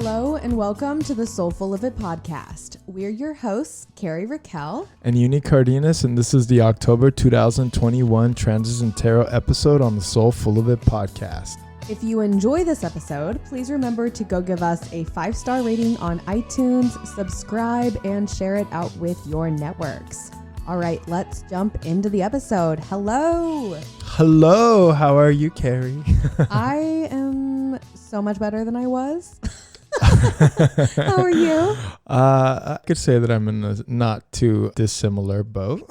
Hello and welcome to the Soulful of It podcast. We're your hosts, Kari Yunii and Yunii Cardenas, and this is the October 2021 Transits and Tarot episode on the Soulful of It podcast. If you enjoy this episode, please remember to go give us a 5-star rating on iTunes, subscribe, and share it out with your networks. All right, let's jump into the episode. Hello. Hello, how are you, Kari? I am so much better than I was. How are you? I could say that I'm in a not too dissimilar boat.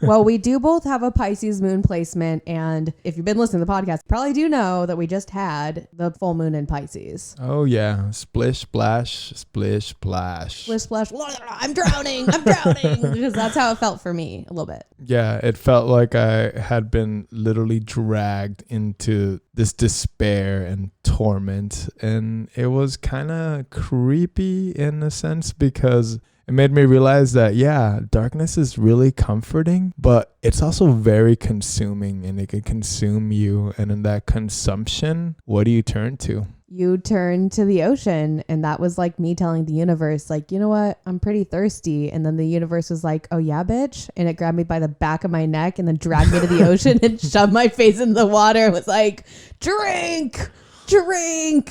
Well, we do both have a Pisces moon placement, and if you've been listening to the podcast, you probably do know that we just had the full moon in Pisces. Oh yeah, splish splash, splish splash. Splish splash, I'm drowning, because that's how it felt for me a little bit. Yeah, it felt like I had been literally dragged into this despair and torment, and it was kind of creepy in a sense because it made me realize that, yeah, darkness is really comforting, but it's also very consuming, and it can consume you. And in that consumption, what do you turn to? You turn to the ocean, and that was like me telling the universe, like, you know what, I'm pretty thirsty. And then the universe was like, oh yeah, bitch. And it grabbed me by the back of my neck and then dragged me to the ocean and shoved my face in the water and was like, drink.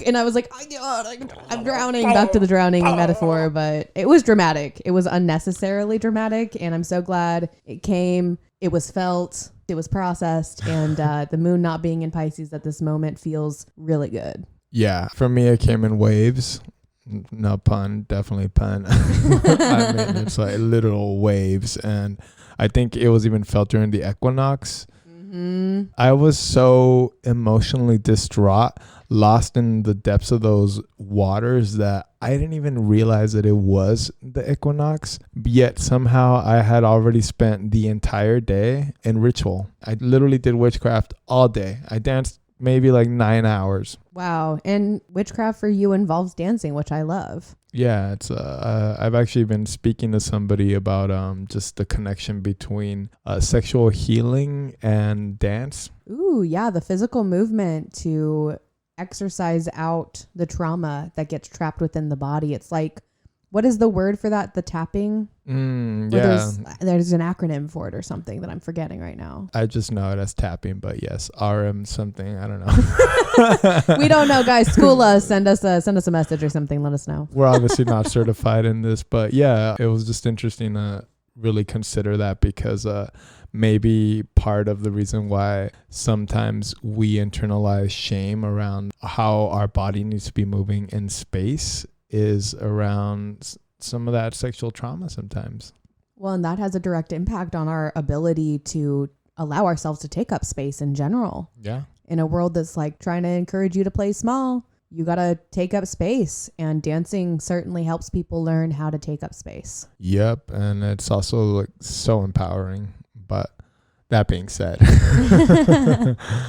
And I was like, oh God, I'm drowning. Back to the drowning metaphor, but it was dramatic. It was unnecessarily dramatic, and I'm so glad it came. It was felt. It was processed, and the moon not being in Pisces at this moment feels really good. Yeah, for me, it came in waves. No pun, definitely pun. I mean, it's like literal waves, and I think it was even felt during the equinox. Mm-hmm. I was so emotionally distraught, lost in the depths of those waters, that I didn't even realize that it was the equinox. Yet somehow I had already spent the entire day in ritual. I literally did witchcraft all day. I danced maybe like 9 hours. Wow. And witchcraft for you involves dancing, which I love. Yeah, it's I've actually been speaking to somebody about just the connection between sexual healing and dance. Ooh, yeah, the physical movement to exercise out the trauma that gets trapped within the body. It's like, what is the word for that? The tapping? Yeah. There's an acronym for it or something that I'm forgetting right now. I just know it as tapping, but yes, RM something. I don't know. We don't know, guys. School us. Send us a message or something. Let us know. We're obviously not certified in this, but yeah, it was just interesting to really consider that because maybe part of the reason why sometimes we internalize shame around how our body needs to be moving in space is around some of that sexual trauma sometimes. Well, and that has a direct impact on our ability to allow ourselves to take up space in general. Yeah. In a world that's like trying to encourage you to play small, you got to take up space, and dancing certainly helps people learn how to take up space. Yep. And it's also like so empowering. But that being said,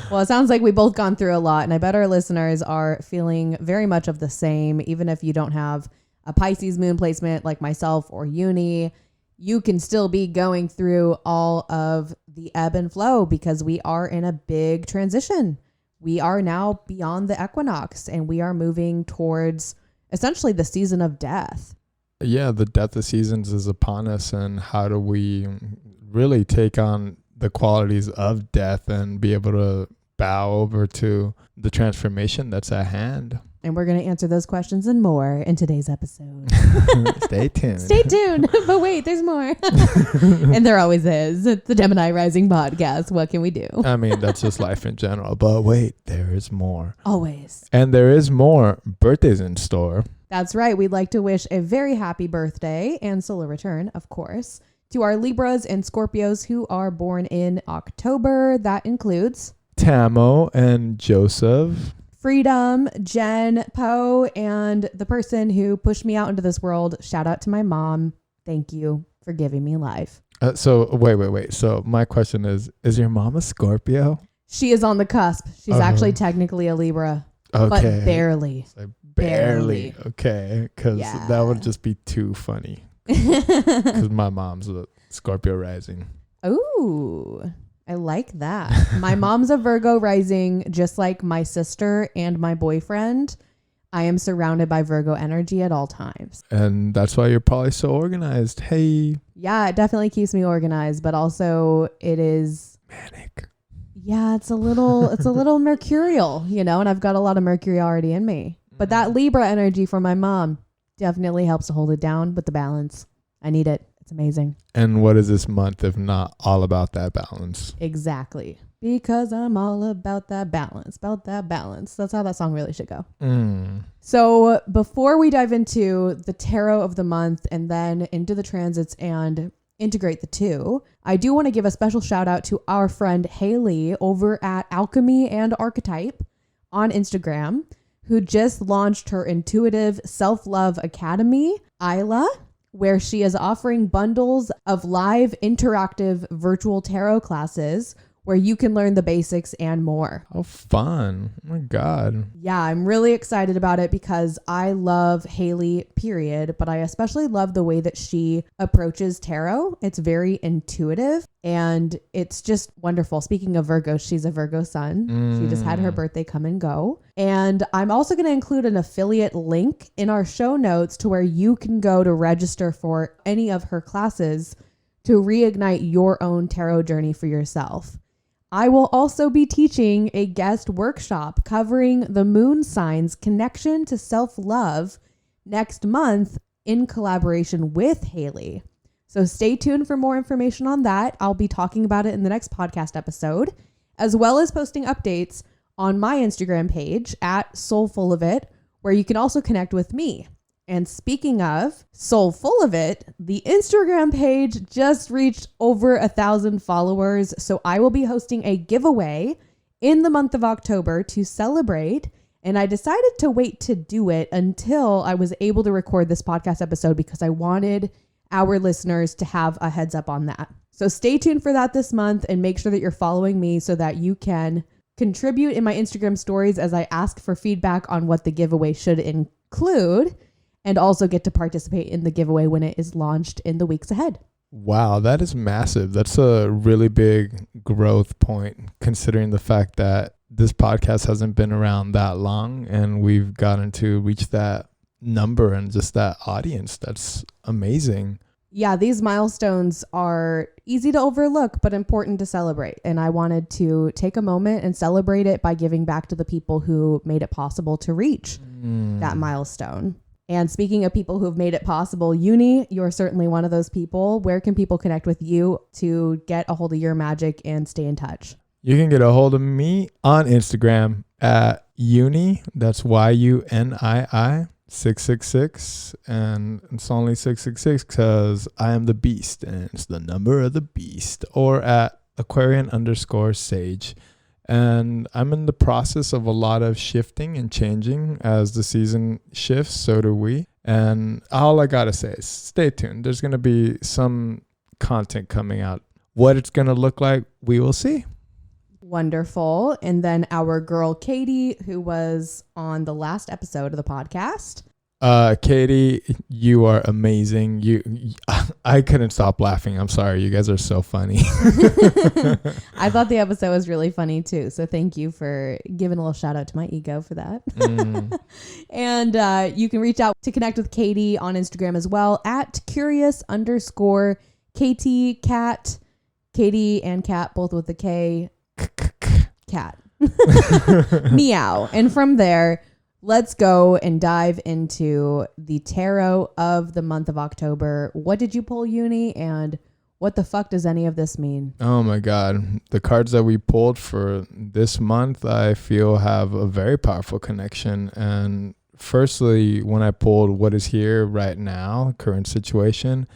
well, it sounds like we both gone through a lot, and I bet our listeners are feeling very much of the same. Even if you don't have a Pisces moon placement like myself or Yunii, you can still be going through all of the ebb and flow because we are in a big transition. We are now beyond the equinox, and we are moving towards essentially the season of death. Yeah, the death of seasons is upon us, and how do we really take on the qualities of death and be able to bow over to the transformation that's at hand? And we're going to answer those questions and more in today's episode. Stay tuned. Stay tuned. But wait, there's more. And there always is. It's the Gemini Rising podcast. What can we do? I mean, that's just life in general. But wait, there is more. Always. And there is more birthdays in store. That's right. We'd like to wish a very happy birthday and solar return, of course, to our Libras and Scorpios who are born in October. That includes Tamo and Joseph, Freedom, Jen, Poe, and the person who pushed me out into this world. Shout out to my mom. Thank you for giving me life. So wait. So my question is your mom a Scorpio? She is on the cusp. She's actually technically a Libra, okay, but barely. So barely. Okay, because that would just be too funny. Because my mom's a Scorpio rising. Ooh, I like that. My mom's a Virgo rising, just like my sister and my boyfriend. I am surrounded by Virgo energy at all times. And that's why you're probably so organized. Hey. Yeah, it definitely keeps me organized, but also it is manic. Yeah, it's a little mercurial, and I've got a lot of Mercury already in me. But that Libra energy from my mom definitely helps to hold it down with the balance. I need it. It's amazing. And what is this month if not all about that balance? Exactly. Because I'm all about that balance, That's how that song really should go. So before we dive into the tarot of the month and then into the transits and integrate the two, I do want to give a special shout out to our friend Haley over at Alchemy and Archetype on Instagram, who just launched her intuitive self-love academy, Isla, where she is offering bundles of live interactive virtual tarot classes where you can learn the basics and more. How fun. Oh my God. Yeah, I'm really excited about it because I love Haley, period, but I especially love the way that she approaches tarot. It's very intuitive and it's just wonderful. Speaking of Virgo, she's a Virgo sun. She just had her birthday come and go. And I'm also going to include an affiliate link in our show notes to where you can go to register for any of her classes to reignite your own tarot journey for yourself. I will also be teaching a guest workshop covering the moon signs connection to self-love next month in collaboration with Haley. So stay tuned for more information on that. I'll be talking about it in the next podcast episode, as well as posting updates on my Instagram page at @SoulFullOfIt, where you can also connect with me. And speaking of Soul Full of It, the Instagram page just reached over 1,000 followers. So I will be hosting a giveaway in the month of October to celebrate. And I decided to wait to do it until I was able to record this podcast episode because I wanted our listeners to have a heads up on that. So stay tuned for that this month and make sure that you're following me so that you can contribute in my Instagram stories as I ask for feedback on what the giveaway should include, and also get to participate in the giveaway when it is launched in the weeks ahead. Wow, that is massive. That's a really big growth point considering the fact that this podcast hasn't been around that long and we've gotten to reach that number and just that audience. That's amazing. Yeah, these milestones are easy to overlook, but important to celebrate. And I wanted to take a moment and celebrate it by giving back to the people who made it possible to reach that milestone. And speaking of people who've made it possible, Yunii, you're certainly one of those people. Where can people connect with you to get a hold of your magic and stay in touch? You can get a hold of me on Instagram at Yunii. That's YUNII 666. And it's only 666 because I am the beast and it's the number of the beast. Or at Aquarian_Sage. And I'm in the process of a lot of shifting and changing as the season shifts. So do we. And all I got to say is stay tuned. There's going to be some content coming out. What it's going to look like, we will see. Wonderful. And then our girl, Katie, who was on the last episode of the podcast. Katie, you are amazing. I couldn't stop laughing. I'm sorry. You guys are so funny. I thought the episode was really funny too. So thank you for giving a little shout out to my ego for that. And you can reach out to connect with Katie on Instagram as well at curious_KT Cat. Katie and Cat, both with the K. Cat. Meow. And from there, let's go and dive into the tarot of the month of October. What did you pull, Yunii? And what the fuck does any of this mean? Oh my God. The cards that we pulled for this month, I feel have a very powerful connection. And firstly, when I pulled what is here right now, current situation,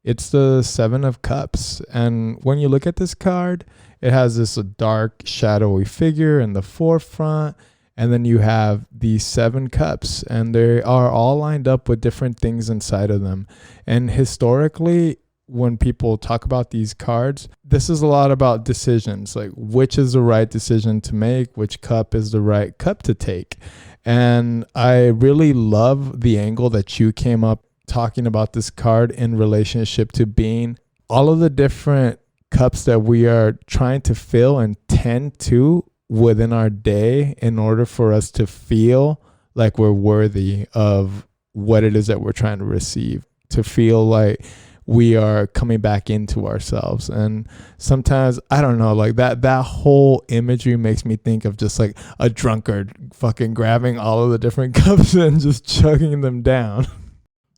it's the 7 of Cups. And when you look at this card, it has this dark, shadowy figure in the forefront. And then you have these 7 cups, and they are all lined up with different things inside of them. And historically, when people talk about these cards, this is a lot about decisions, like which is the right decision to make, which cup is the right cup to take. And I really love the angle that you came up talking about this card in relationship to being all of the different cups that we are trying to fill and tend to within our day in order for us to feel like we're worthy of what it is that we're trying to receive, to feel like we are coming back into ourselves. And sometimes, I don't know, like that whole imagery makes me think of just like a drunkard fucking grabbing all of the different cups and just chugging them down.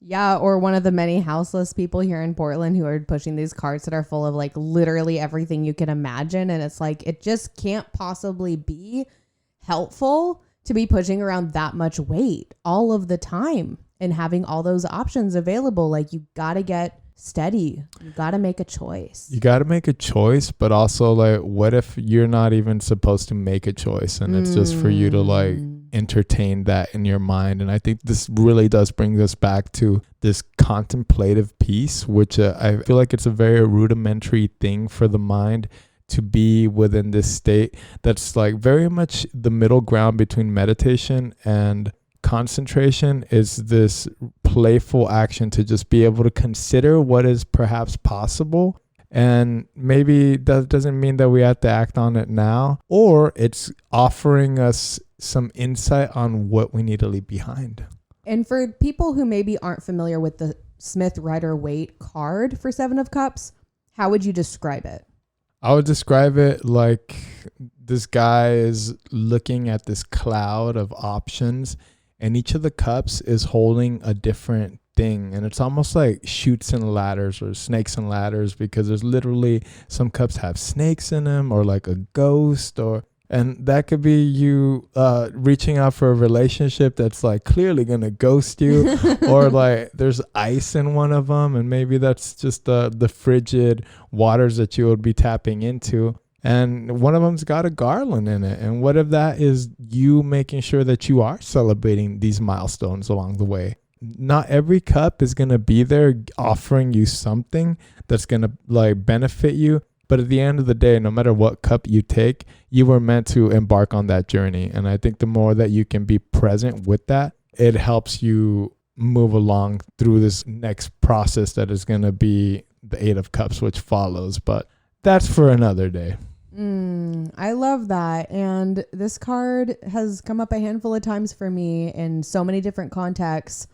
Yeah, or one of the many houseless people here in Portland who are pushing these carts that are full of like literally everything you can imagine. And it's like, it just can't possibly be helpful to be pushing around that much weight all of the time and having all those options available. Like, you got to get steady. You got to make a choice. You got to make a choice, but also like, what if you're not even supposed to make a choice and it's just for you to like entertain that in your mind? And I think this really does bring us back to this contemplative piece, which I feel like it's a very rudimentary thing for the mind to be within this state that's like very much the middle ground between meditation and concentration. Is this playful action to just be able to consider what is perhaps possible. And maybe that doesn't mean that we have to act on it now, or it's offering us some insight on what we need to leave behind. And for people who maybe aren't familiar with the Smith Rider-Waite card for Seven of Cups, how would you describe it? I would describe it like this guy is looking at this cloud of options, and each of the cups is holding a different thing. And it's almost like chutes and ladders or snakes and ladders, because there's literally some cups have snakes in them, or like a ghost, and that could be you reaching out for a relationship that's like clearly gonna ghost you, or like there's ice in one of them, and maybe that's just the frigid waters that you would be tapping into. And one of them's got a garland in it. And what if that is you making sure that you are celebrating these milestones along the way? Not every cup is going to be there offering you something that's going to like benefit you. But at the end of the day, no matter what cup you take, you were meant to embark on that journey. And I think the more that you can be present with that, it helps you move along through this next process that is going to be the Eight of Cups, which follows. But that's for another day. I love that. And this card has come up a handful of times for me in so many different contexts.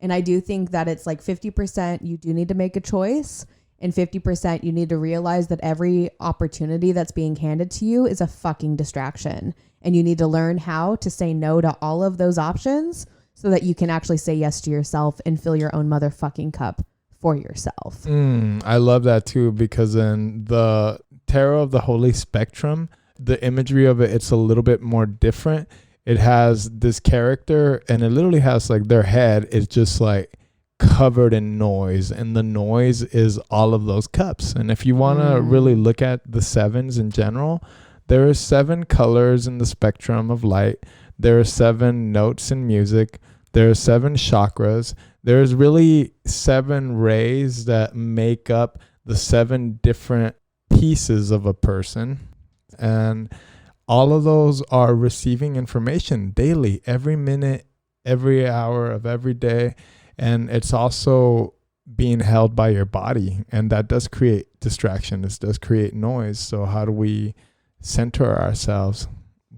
And I do think that it's like 50% you do need to make a choice, and 50% you need to realize that every opportunity that's being handed to you is a fucking distraction. And you need to learn how to say no to all of those options so that you can actually say yes to yourself and fill your own motherfucking cup for yourself. I love that too, because in the Tarot of the Holy Spectrum, the imagery of it's a little bit more different. It has this character, and it literally has like their head is just like covered in noise, and the noise is all of those cups. And if you want to really look at the sevens in general, there are 7 colors in the spectrum of light. There are 7 notes in music. There are 7 chakras. There's really 7 rays that make up the 7 different pieces of a person. And all of those are receiving information daily, every minute, every hour of every day. And it's also being held by your body. And that does create distraction. This does create noise. So how do we center ourselves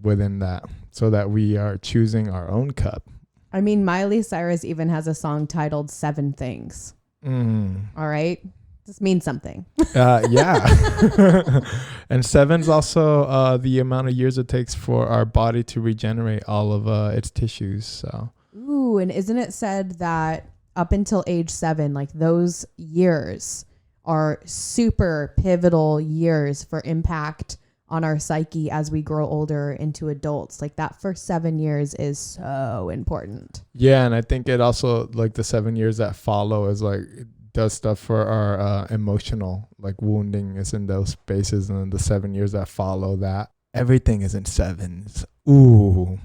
within that so that we are choosing our own cup? I mean, Miley Cyrus even has a song titled 7 Things. All right. This means something. Yeah. And 7's also the amount of years it takes for our body to regenerate all of its tissues. So. Ooh, and isn't it said that up until age 7, like those years are super pivotal years for impact on our psyche as we grow older into adults? Like that first 7 years is so important. Yeah. And I think it also, like the 7 years that follow is like, it does stuff for our emotional, like wounding is in those spaces. And then the 7 years that follow that, everything is in 7s. Ooh.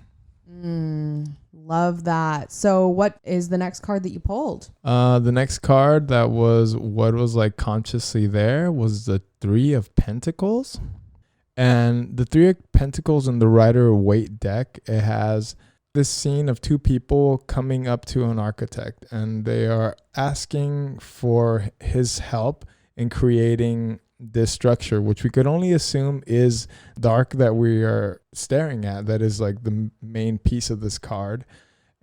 Love that. So what is the next card that you pulled? The next card that was what was like consciously there was the 3 of Pentacles. And the 3 of Pentacles in the Rider-Waite deck, it has this scene of 2 people coming up to an architect, and they are asking for his help in creating this structure, which we could only assume is the arc that we are staring at. That is like the main piece of this card.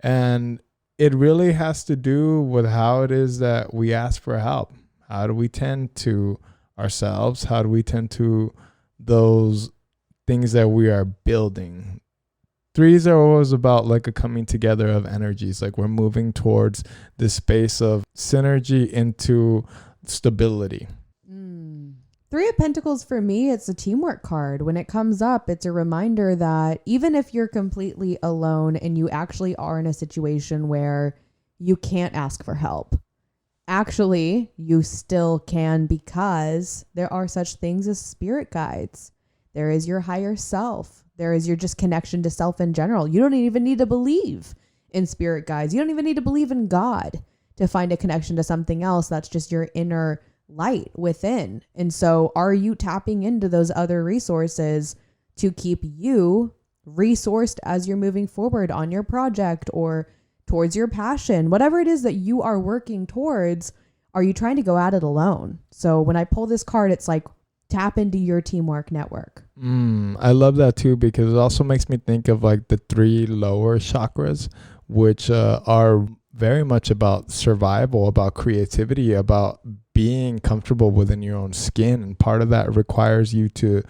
And it really has to do with how it is that we ask for help. How do we tend to ourselves? How do we tend to those things that we are building? Threes are always about like a coming together of energies. Like we're moving towards this space of synergy into stability. Three of Pentacles for me, it's a teamwork card. When it comes up, it's a reminder that even if you're completely alone and you actually are in a situation where you can't ask for help, actually you still can, because there are such things as spirit guides. There is your higher self. There is your just connection to self in general. You don't even need to believe in spirit guides. You don't even need to believe in God to find a connection to something else. That's just your inner light within. And so are you tapping into those other resources to keep you resourced as you're moving forward on your project or towards your passion? Whatever it is that you are working towards, are you trying to go at it alone? So when I pull this card, it's like tap into your teamwork network. I love that too, because it also makes me think of like the 3 lower chakras, which are very much about survival, about creativity, about being comfortable within your own skin. And part of that requires you to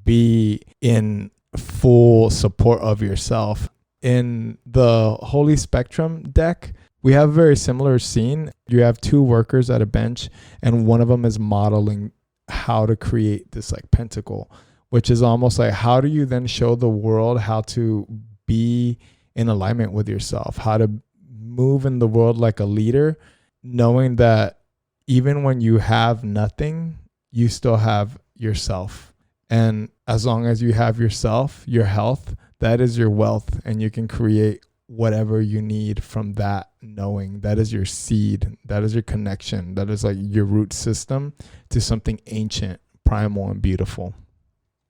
be in full support of yourself. In the Holy Spectrum deck, we have a very similar scene. You have 2 workers at a bench, and one of them is modeling how to create this like pentacle, which is almost like, how do you then show the world how to be in alignment with yourself, how to move in the world like a leader, knowing that even when you have nothing, you still have yourself. And as long as you have yourself, your health, that is your wealth, and you can create whatever you need from that knowing. That is your seed. That is your connection. That is like your root system to something ancient, primal, and beautiful.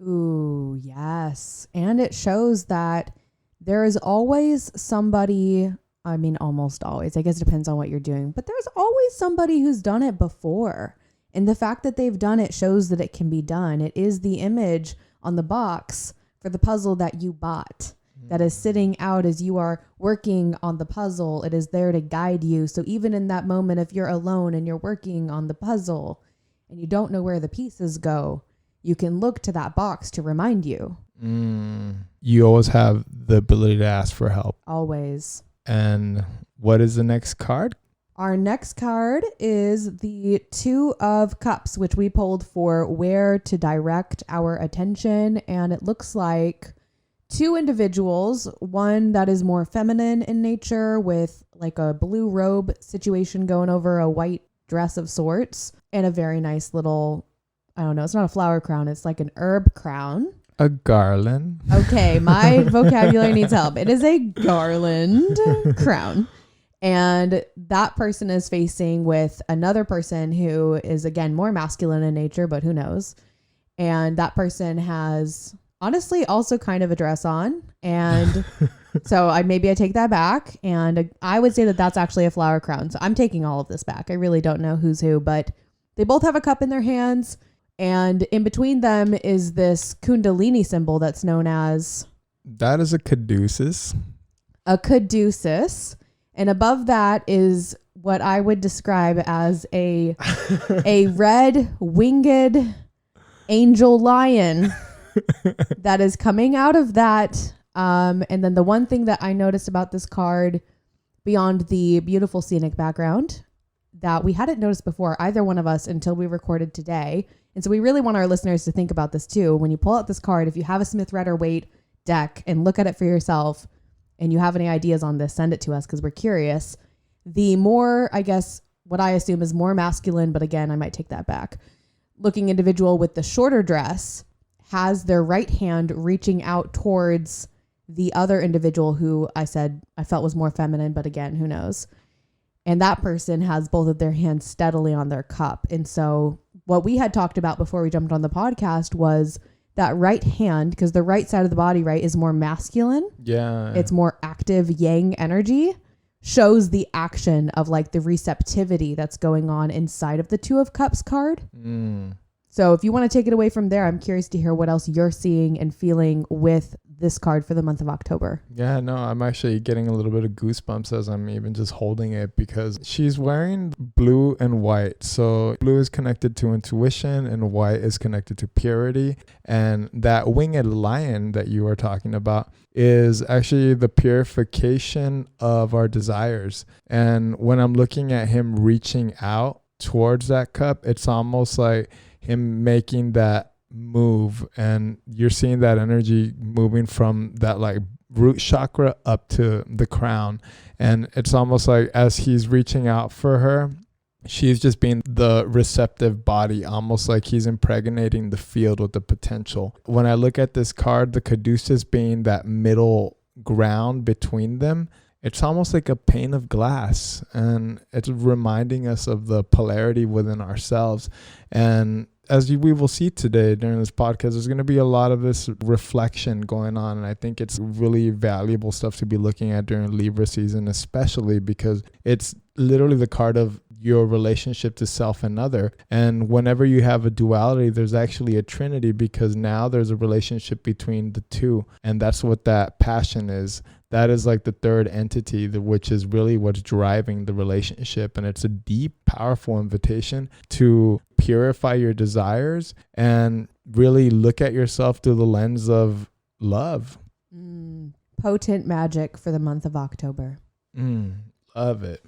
Ooh, yes. And it shows that there is always somebody, I mean, almost always, I guess it depends on what you're doing, but there's always somebody who's done it before. And the fact that they've done it shows that it can be done. It is the image on the box for the puzzle that you bought that is sitting out as you are working on the puzzle. It is there to guide you. So even in that moment, if you're alone and you're working on the puzzle and you don't know where the pieces go, you can look to that box to remind you. You always have the ability to ask for help. Always. And what is the next card? Our next card is the 2 of Cups, which we pulled for where to direct our attention. And it looks like 2 individuals, one that is more feminine in nature with like a blue robe situation going over a white dress of sorts, and a very nice little, I don't know, it's not a flower crown. It's like an herb crown. A garland. Okay, my vocabulary needs help. It is a garland crown. And that person is facing with another person who is, again, more masculine in nature, but who knows? And that person has honestly also kind of a dress on. And so I take that back. And I would say that that's actually a flower crown. So I'm taking all of this back. I really don't know who's who, but they both have a cup in their hands. And in between them is this Kundalini symbol that's known as... That is a caduceus. A caduceus. And above that is what I would describe as a red winged angel lion that is coming out of that. And then the one thing that I noticed about this card, beyond the beautiful scenic background, that we hadn't noticed before, either one of us, until we recorded today. And so we really want our listeners to think about this too. When you pull out this card, if you have a Smith Rider-Waite deck and look at it for yourself, and you have any ideas on this, send it to us because we're curious. The more, I guess, what I assume is more masculine, but again, I might take that back, looking individual with the shorter dress has their right hand reaching out towards the other individual who I felt was more feminine, but again, who knows? And that person has both of their hands steadily on their cup. And so what we had talked about before we jumped on the podcast was that right hand, because the right side of the body, right, is more masculine. Yeah. It's more active yang energy, shows the action of like the receptivity that's going on inside of the 2 of Cups card. So if you want to take it away from there, I'm curious to hear what else you're seeing and feeling with this card for the month of October. Yeah, no, I'm actually getting a little bit of goosebumps as I'm even just holding it, because she's wearing blue and white. So blue is connected to intuition and white is connected to purity. And that winged lion that you were talking about is actually the purification of our desires. And when I'm looking at him reaching out towards that cup, it's almost like him making that move, and you're seeing that energy moving from that like root chakra up to the crown. And it's almost like as he's reaching out for her, she's just being the receptive body, almost like he's impregnating the field with the potential. When I look at this card, the caduceus being that middle ground between them, it's almost like a pane of glass, and it's reminding us of the polarity within ourselves. And as we will see today during this podcast, there's going to be a lot of this reflection going on. And I think it's really valuable stuff to be looking at during Libra season, especially because it's literally the card of your relationship to self and other. And whenever you have a duality, there's actually a trinity, because now there's a relationship between the two. And that's what that passion is. That is like the third entity, which is really what's driving the relationship. And it's a deep, powerful invitation to purify your desires and really look at yourself through the lens of love. Potent magic for the month of October. Love it.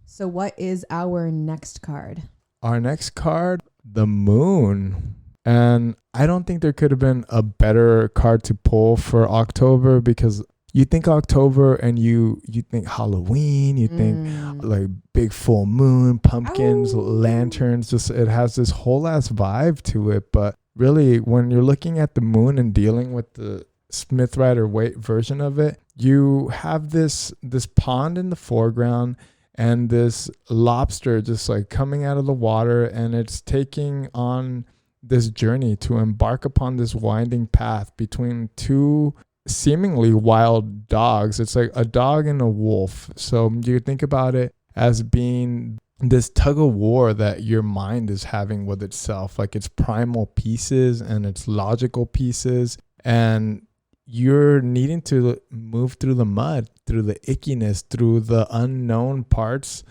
So what is our next card? Our next card, the moon. And I don't think there could have been a better card to pull for October, because you think October and you think Halloween, you think like big full moon, pumpkins, lanterns, just it has this whole ass vibe to it. But really, when you're looking at the moon and dealing with the Smith Rider-Waite version of it, you have this pond in the foreground and this lobster just like coming out of the water, and it's taking on this journey to embark upon this winding path between two seemingly wild dogs. It's like a dog and a wolf. So you think about it as being this tug of war that your mind is having with itself, like its primal pieces and its logical pieces. And you're needing to move through the mud, through the ickiness, through the unknown parts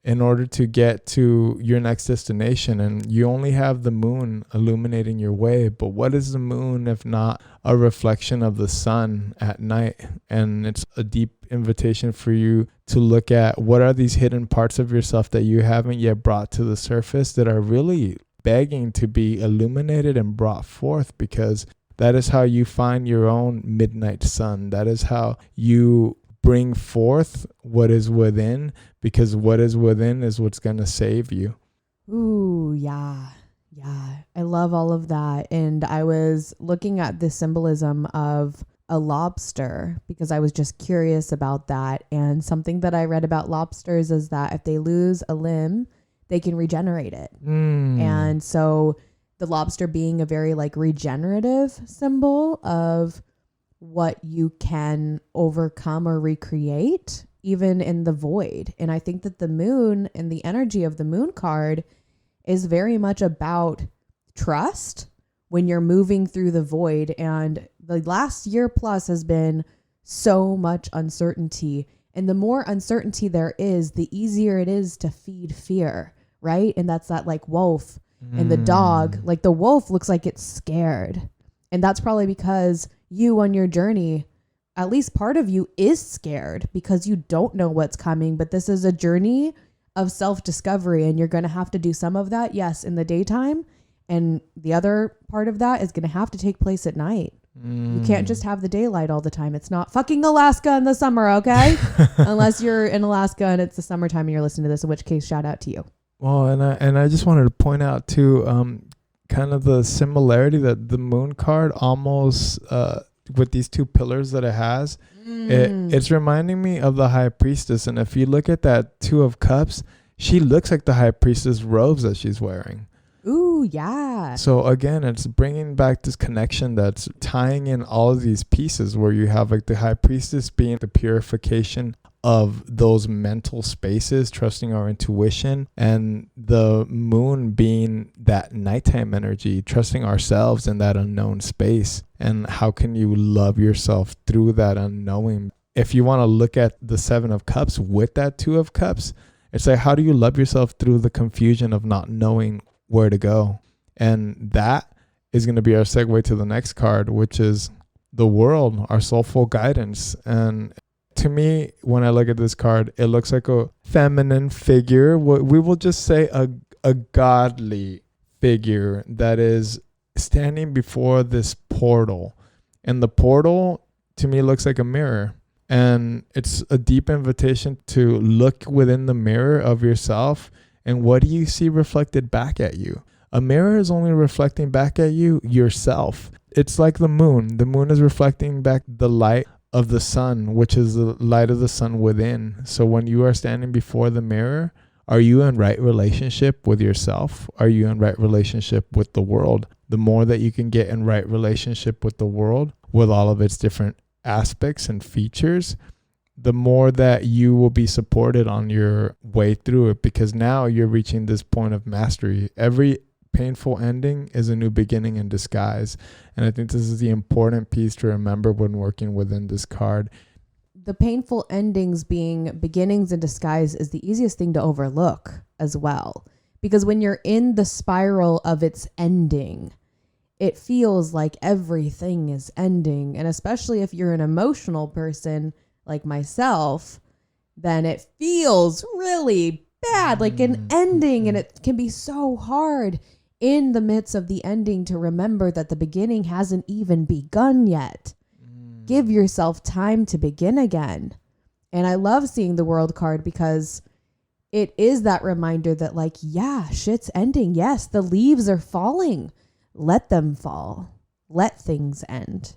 in order to get to your next destination. And you only have the moon illuminating your way. But what is the moon if not a reflection of the sun at night? And it's a deep invitation for you to look at what are these hidden parts of yourself that you haven't yet brought to the surface that are really begging to be illuminated and brought forth, because that is how you find your own midnight sun. That is how you bring forth what is within, because what is within is what's going to save you. Ooh, yeah. Yeah. I love all of that. And I was looking at the symbolism of a lobster because I was just curious about that. And something that I read about lobsters is that if they lose a limb, they can regenerate it. And so the lobster being a very like regenerative symbol of what you can overcome or recreate even in the void. And I think that the moon and the energy of the moon card is very much about trust when you're moving through the void. And the last year plus has been so much uncertainty. And the more uncertainty there is, the easier it is to feed fear, right? And that's that like wolf and the dog. Like the wolf looks like it's scared. And that's probably because you on your journey, at least part of you is scared because you don't know what's coming. But this is a journey of self-discovery, and you're going to have to do some of that, yes, in the daytime. And the other part of that is going to have to take place at night. You can't just have the daylight all the time. It's not fucking Alaska in the summer, okay? Unless you're in Alaska and it's the summertime and you're listening to this, in which case, shout out to you. Well, and I just wanted to point out too, kind of the similarity that the moon card almost with these two pillars that it has, it's reminding me of the high priestess. And if you look at that Two of Cups, she looks like the high priestess robes that she's wearing. Ooh, yeah. So again, it's bringing back this connection that's tying in all of these pieces where you have like the high priestess being the purification of those mental spaces, trusting our intuition, and the moon being that nighttime energy, trusting ourselves in that unknown space. And how can you love yourself through that unknowing? If you want to look at the 7 of Cups with that 2 of Cups, it's like, how do you love yourself through the confusion of not knowing where to go? And that is going to be our segue to the next card, which is the World, our soulful guidance. And to me, when I look at this card, it looks like a feminine figure. We will just say a godly figure that is standing before this portal. And the portal, to me, looks like a mirror. And it's a deep invitation to look within the mirror of yourself. And what do you see reflected back at you? A mirror is only reflecting back at you yourself. It's like the moon. The moon is reflecting back the light of the sun, which is the light of the sun within. So when you are standing before the mirror, are you in right relationship with yourself? Are you in right relationship with the world? The more that you can get in right relationship with the world, with all of its different aspects and features, the more that you will be supported on your way through it, because now you're reaching this point of mastery. Every painful ending is a new beginning in disguise. And I think this is the important piece to remember when working within this card. The painful endings being beginnings in disguise is the easiest thing to overlook as well. Because when you're in the spiral of its ending, it feels like everything is ending. And especially if you're an emotional person like myself, then it feels really bad, like an ending. And it can be so hard in the midst of the ending to remember that the beginning hasn't even begun yet. Give yourself time to begin again. And I love seeing the World card because it is that reminder that, like, yeah, shit's ending. Yes, the leaves are falling. Let them fall. Let things end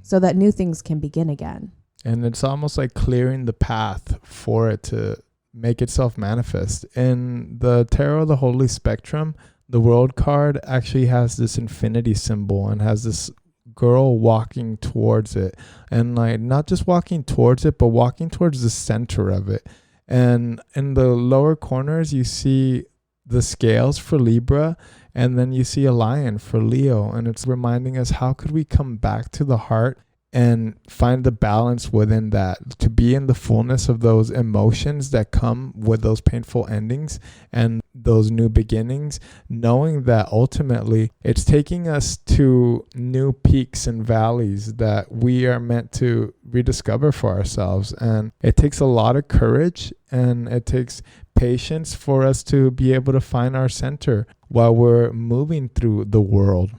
so that new things can begin again. And it's almost like clearing the path for it to make itself manifest. In the Tarot, the Holy Spectrum, the World card actually has this infinity symbol and has this girl walking towards it, and like not just walking towards it, but walking towards the center of it. And in the lower corners, you see the scales for Libra, and then you see a lion for Leo. And it's reminding us, how could we come back to the heart and find the balance within that, to be in the fullness of those emotions that come with those painful endings and those new beginnings, knowing that ultimately it's taking us to new peaks and valleys that we are meant to rediscover for ourselves. And it takes a lot of courage and it takes patience for us to be able to find our center while we're moving through the world.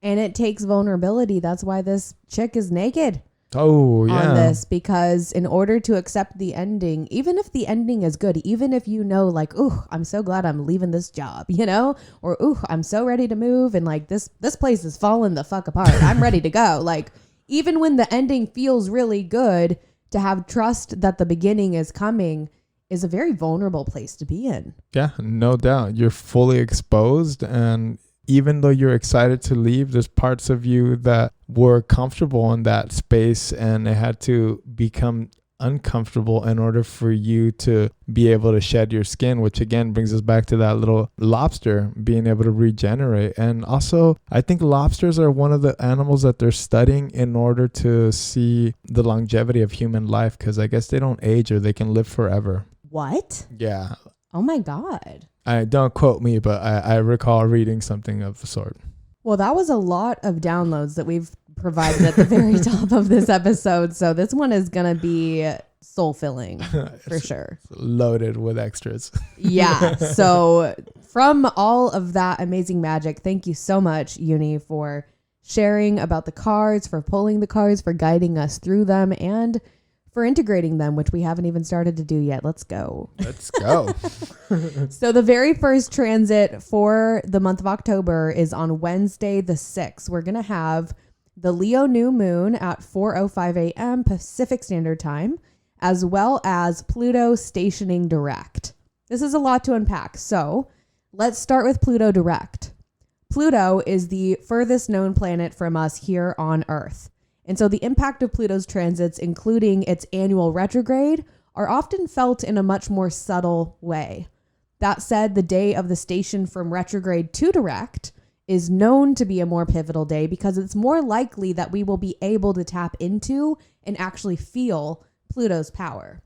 And it takes vulnerability. That's why this chick is naked. Oh, yeah. On this, because in order to accept the ending, even if the ending is good, even if you know, like, ooh, I'm so glad I'm leaving this job, you know, or ooh, I'm so ready to move, and like this place is falling the fuck apart. I'm ready to go. Like, even when the ending feels really good, to have trust that the beginning is coming is a very vulnerable place to be in. Yeah, no doubt. You're fully exposed, and even though you're excited to leave, there's parts of you that were comfortable in that space, and it had to become uncomfortable in order for you to be able to shed your skin, which again brings us back to that little lobster being able to regenerate. And also, I think lobsters are one of the animals that they're studying in order to see the longevity of human life, because I guess they don't age, or they can live forever. What? Yeah. Oh my God. I don't quote me, but I recall reading something of the sort. Well, that was a lot of downloads that we've provided at the very top of this episode. So this one is going to be soul filling for sure. Loaded with extras. Yeah. So from all of that amazing magic, thank you so much, Yunii, for sharing about the cards, for pulling the cards, for guiding us through them, and for integrating them, which we haven't even started to do yet. Let's go. Let's go. So the very first transit for the month of October is on Wednesday, the 6th. We're going to have the Leo New Moon at 4:05 a.m. Pacific Standard Time, as well as Pluto stationing direct. This is a lot to unpack. So let's start with Pluto Direct. Pluto is the furthest known planet from us here on Earth. And so the impact of Pluto's transits, including its annual retrograde, are often felt in a much more subtle way. That said, the day of the station from retrograde to direct is known to be a more pivotal day because it's more likely that we will be able to tap into and actually feel Pluto's power.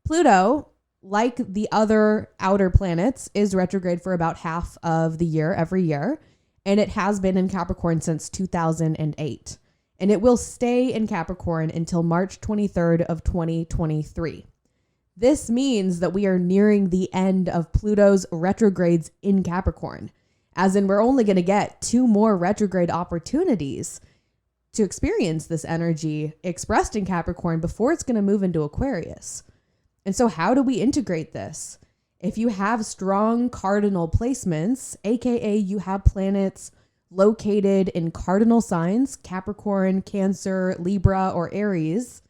Pluto, like the other outer planets, is retrograde for about half of the year every year, and it has been in Capricorn since 2008. And it will stay in Capricorn until March 23rd of 2023. This means that we are nearing the end of Pluto's retrogrades in Capricorn, as in we're only going to get 2 more retrograde opportunities to experience this energy expressed in Capricorn before it's going to move into Aquarius. And so how do we integrate this? If you have strong cardinal placements, aka you have planets located in cardinal signs, Capricorn, Cancer, Libra, or Aries,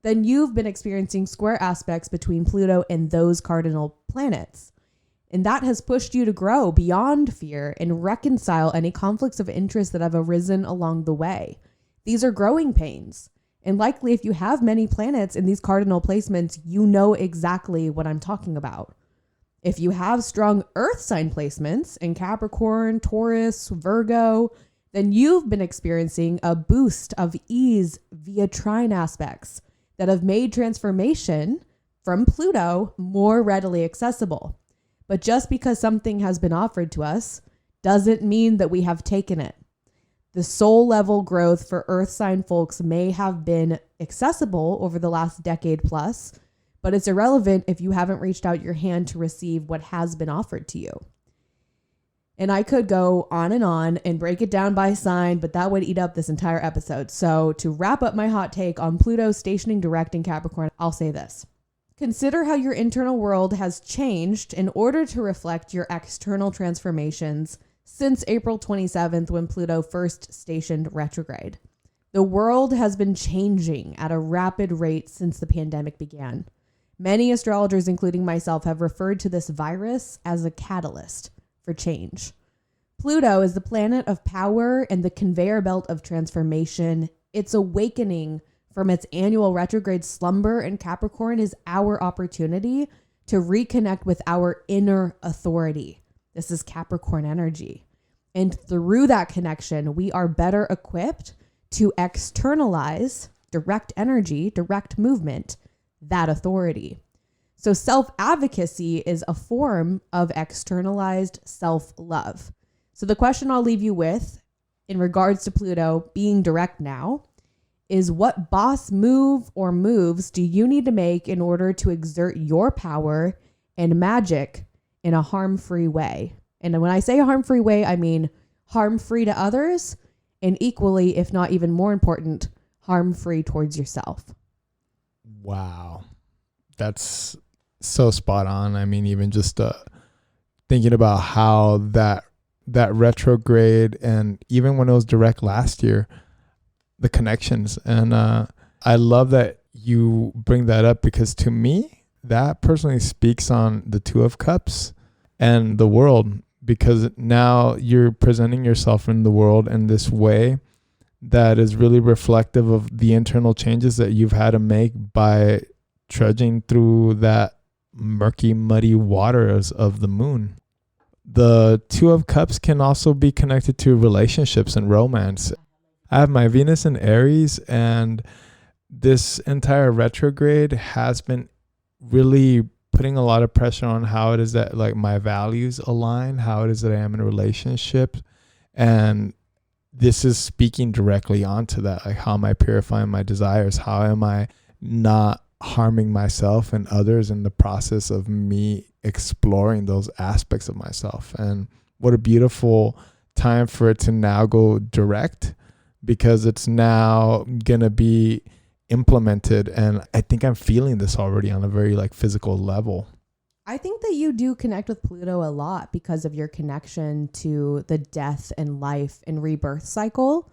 then you've been experiencing square aspects between Pluto and those cardinal planets. And that has pushed you to grow beyond fear and reconcile any conflicts of interest that have arisen along the way. These are growing pains. And likely if you have many planets in these cardinal placements, you know exactly what I'm talking about. If you have strong earth sign placements in Capricorn, Taurus, Virgo, then you've been experiencing a boost of ease via trine aspects that have made transformation from Pluto more readily accessible. But just because something has been offered to us doesn't mean that we have taken it. The soul level growth for earth sign folks may have been accessible over the last decade plus, but it's irrelevant if you haven't reached out your hand to receive what has been offered to you. And I could go on and break it down by sign, but that would eat up this entire episode. So to wrap up my hot take on Pluto stationing direct in Capricorn, I'll say this. Consider how your internal world has changed in order to reflect your external transformations since April 27th when Pluto first stationed retrograde. The world has been changing at a rapid rate since the pandemic began. Many astrologers, including myself, have referred to this virus as a catalyst for change. Pluto is the planet of power and the conveyor belt of transformation. Its awakening from its annual retrograde slumber in Capricorn is our opportunity to reconnect with our inner authority. This is Capricorn energy. And through that connection, we are better equipped to externalize direct energy, direct movement, that authority. So self-advocacy is a form of externalized self-love. So the question I'll leave you with in regards to Pluto being direct now is, what boss move or moves do you need to make in order to exert your power and magic in a harm-free way? And when I say a harm-free way, I mean harm-free to others, and equally, if not even more important, harm-free towards yourself. Wow. That's so spot on. I mean, even just thinking about how that retrograde, and even when it was direct last year, the connections. And I love that you bring that up, because to me, that personally speaks on the Two of Cups and the world, because now you're presenting yourself in the world in this way that is really reflective of the internal changes that you've had to make by trudging through that murky, muddy waters of the moon. The Two of Cups can also be connected to relationships and romance. I have my Venus in Aries, and this entire retrograde has been really putting a lot of pressure on how it is that like my values align, how it is that I am in a relationship. And this is speaking directly onto that. Like, how am I purifying my desires? How am I not harming myself and others in the process of me exploring those aspects of myself? And what a beautiful time for it to now go direct, because it's now going to be implemented. And I think I'm feeling this already on a very like physical level. I think that you do connect with Pluto a lot because of your connection to the death and life and rebirth cycle,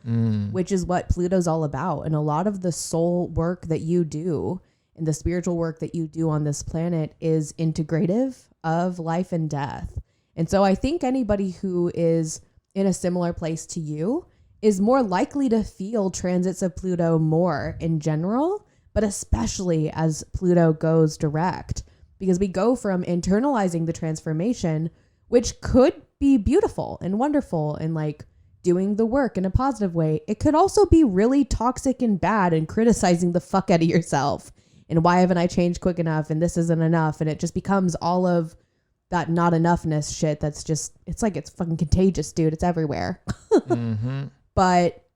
which is what Pluto's all about. And a lot of the soul work that you do and the spiritual work that you do on this planet is integrative of life and death. And so I think anybody who is in a similar place to you is more likely to feel transits of Pluto more in general, but especially as Pluto goes direct, because we go from internalizing the transformation, which could be beautiful and wonderful and like doing the work in a positive way. It could also be really toxic and bad and criticizing the fuck out of yourself. And why haven't I changed quick enough? And this isn't enough. And it just becomes all of that not enoughness shit. That's just, it's like, it's fucking contagious, dude. It's everywhere. Mm-hmm. But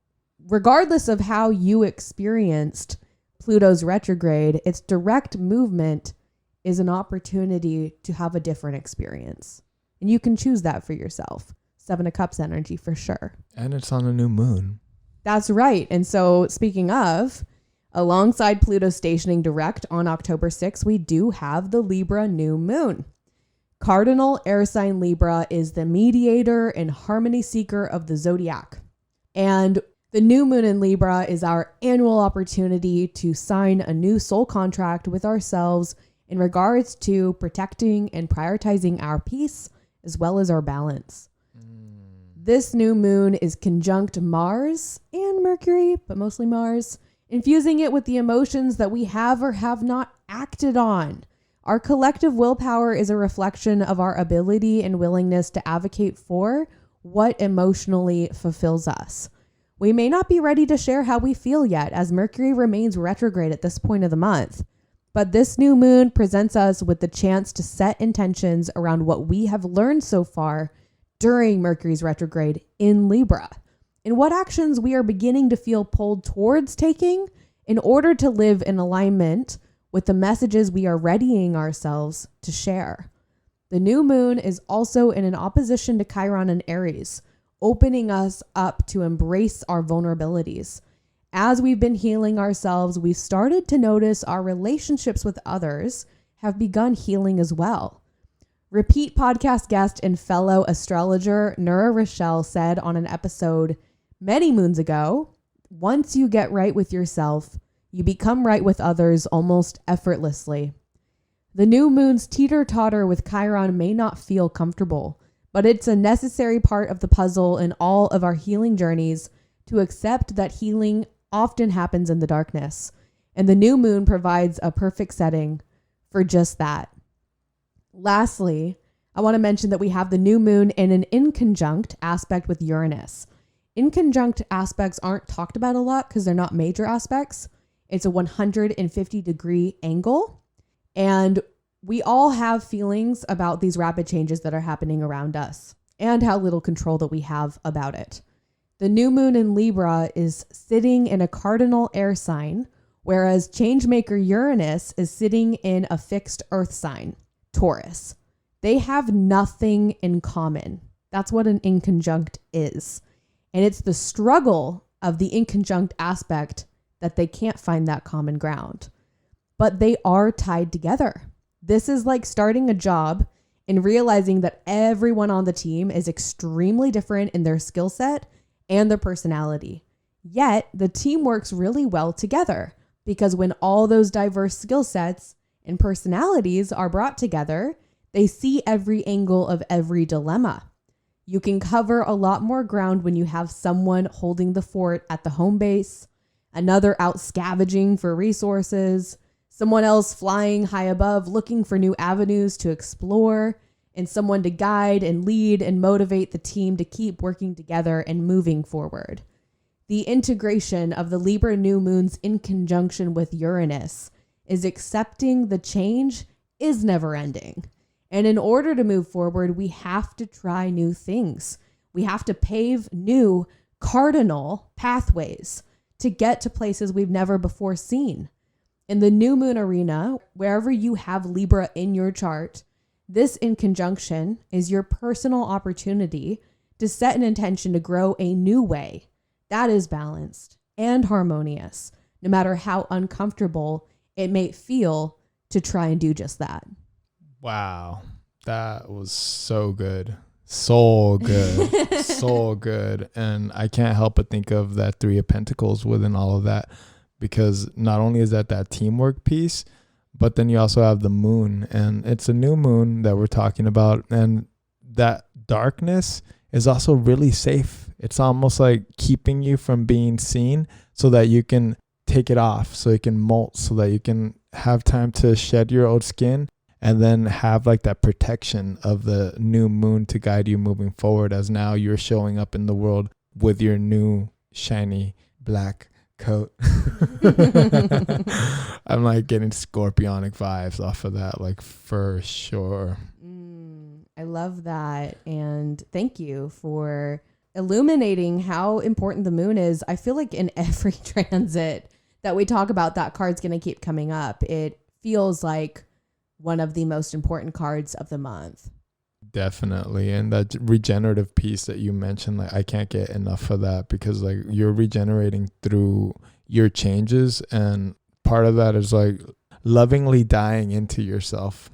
regardless of how you experienced Pluto's retrograde, its direct movement is an opportunity to have a different experience. And you can choose that for yourself. Seven of Cups energy for sure. And it's on a new moon. That's right. And so speaking of, alongside Pluto stationing direct on October 6th, we do have the Libra New Moon. Cardinal air sign Libra is the mediator and harmony seeker of the zodiac. And the new moon in Libra is our annual opportunity to sign a new soul contract with ourselves in regards to protecting and prioritizing our peace as well as our balance. This new moon is conjunct Mars and Mercury, but mostly Mars, infusing it with the emotions that we have or have not acted on. Our collective willpower is a reflection of our ability and willingness to advocate for what emotionally fulfills us. We may not be ready to share how we feel yet, as Mercury remains retrograde at this point of the month. But this new moon presents us with the chance to set intentions around what we have learned so far during Mercury's retrograde in Libra, and what actions we are beginning to feel pulled towards taking in order to live in alignment with the messages we are readying ourselves to share. The new moon is also in an opposition to Chiron and Aries, opening us up to embrace our vulnerabilities. As we've been healing ourselves, we've started to notice our relationships with others have begun healing as well. Repeat podcast guest and fellow astrologer Nura Rochelle said on an episode many moons ago, once you get right with yourself, you become right with others almost effortlessly. The new moon's teeter-totter with Chiron may not feel comfortable, but it's a necessary part of the puzzle in all of our healing journeys to accept that healing often happens in the darkness, and the new moon provides a perfect setting for just that. Lastly, I want to mention that we have the new moon in an inconjunct aspect with Uranus. Inconjunct aspects aren't talked about a lot because they're not major aspects. It's a 150-degree angle. And we all have feelings about these rapid changes that are happening around us and how little control that we have about it. The new moon in Libra is sitting in a cardinal air sign, whereas changemaker Uranus is sitting in a fixed earth sign, Taurus. They have nothing in common. That's what an inconjunct is. And it's the struggle of the inconjunct aspect that they can't find that common ground. But they are tied together. This is like starting a job and realizing that everyone on the team is extremely different in their skill set and their personality. Yet the team works really well together because when all those diverse skill sets and personalities are brought together, they see every angle of every dilemma. You can cover a lot more ground when you have someone holding the fort at the home base, another out scavenging for resources, someone else flying high above looking for new avenues to explore, and someone to guide and lead and motivate the team to keep working together and moving forward. The integration of the Libra new moons in conjunction with Uranus is accepting the change is never ending. And in order to move forward, we have to try new things. We have to pave new cardinal pathways to get to places we've never before seen. In the new moon arena, wherever you have Libra in your chart, this in conjunction is your personal opportunity to set an intention to grow a new way that is balanced and harmonious, no matter how uncomfortable it may feel to try and do just that. Wow. That was so good. So good. So good. And I can't help but think of that Three of Pentacles within all of that, because not only is that teamwork piece, but then you also have the moon, and it's a new moon that we're talking about. And that darkness is also really safe. It's almost like keeping you from being seen so that you can take it off, so you can molt, so that you can have time to shed your old skin and then have like that protection of the new moon to guide you moving forward, as now you're showing up in the world with your new shiny black coat. I'm like getting scorpionic vibes off of that, like for sure. I love that. And thank you for illuminating how important the moon is. I feel like in every transit that we talk about, that card's going to keep coming up. It feels like one of the most important cards of the month. Definitely. And that regenerative piece that you mentioned, like I can't get enough of that, because like you're regenerating through your changes, and part of that is like lovingly dying into yourself.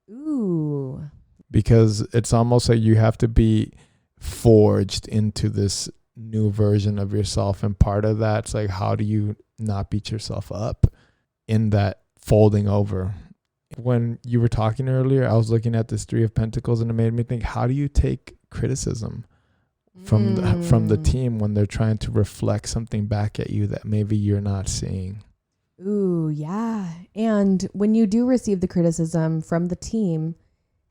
Ooh. Because it's almost like you have to be forged into this new version of yourself, and part of that's like, how do you not beat yourself up in that folding over? When you were talking earlier, I was looking at this 3 of Pentacles, and it made me think, how do you take criticism from the team when they're trying to reflect something back at you that maybe you're not seeing? Ooh, yeah. And when you do receive the criticism from the team,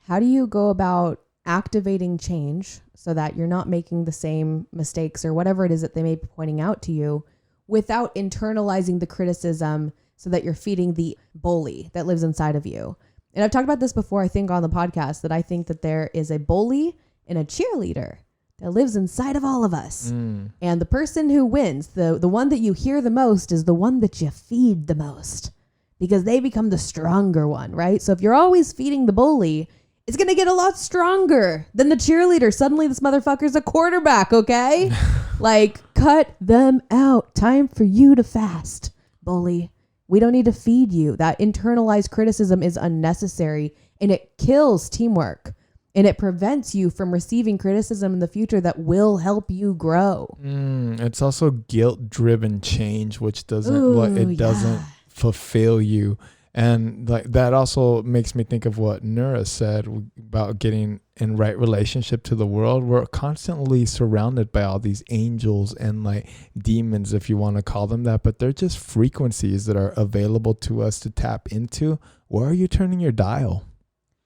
how do you go about activating change so that you're not making the same mistakes or whatever it is that they may be pointing out to you, without internalizing the criticism so that you're feeding the bully that lives inside of you? And I've talked about this before, I think, on the podcast, that I think that there is a bully and a cheerleader that lives inside of all of us. And the person who wins, the one that you hear the most, is the one that you feed the most, because they become the stronger one, right? So if you're always feeding the bully, it's going to get a lot stronger than the cheerleader. Suddenly this motherfucker's a quarterback, okay? Like, cut them out. Time for you to fast, bully. We don't need to feed you. That internalized criticism is unnecessary, and it kills teamwork, and it prevents you from receiving criticism in the future that will help you grow. It's also guilt-driven change, which doesn't fulfill you. And like that also makes me think of what Nura said about getting in right relationship to the world. We're constantly surrounded by all these angels and like demons, if you want to call them that, but they're just frequencies that are available to us to tap into. Where are you turning your dial?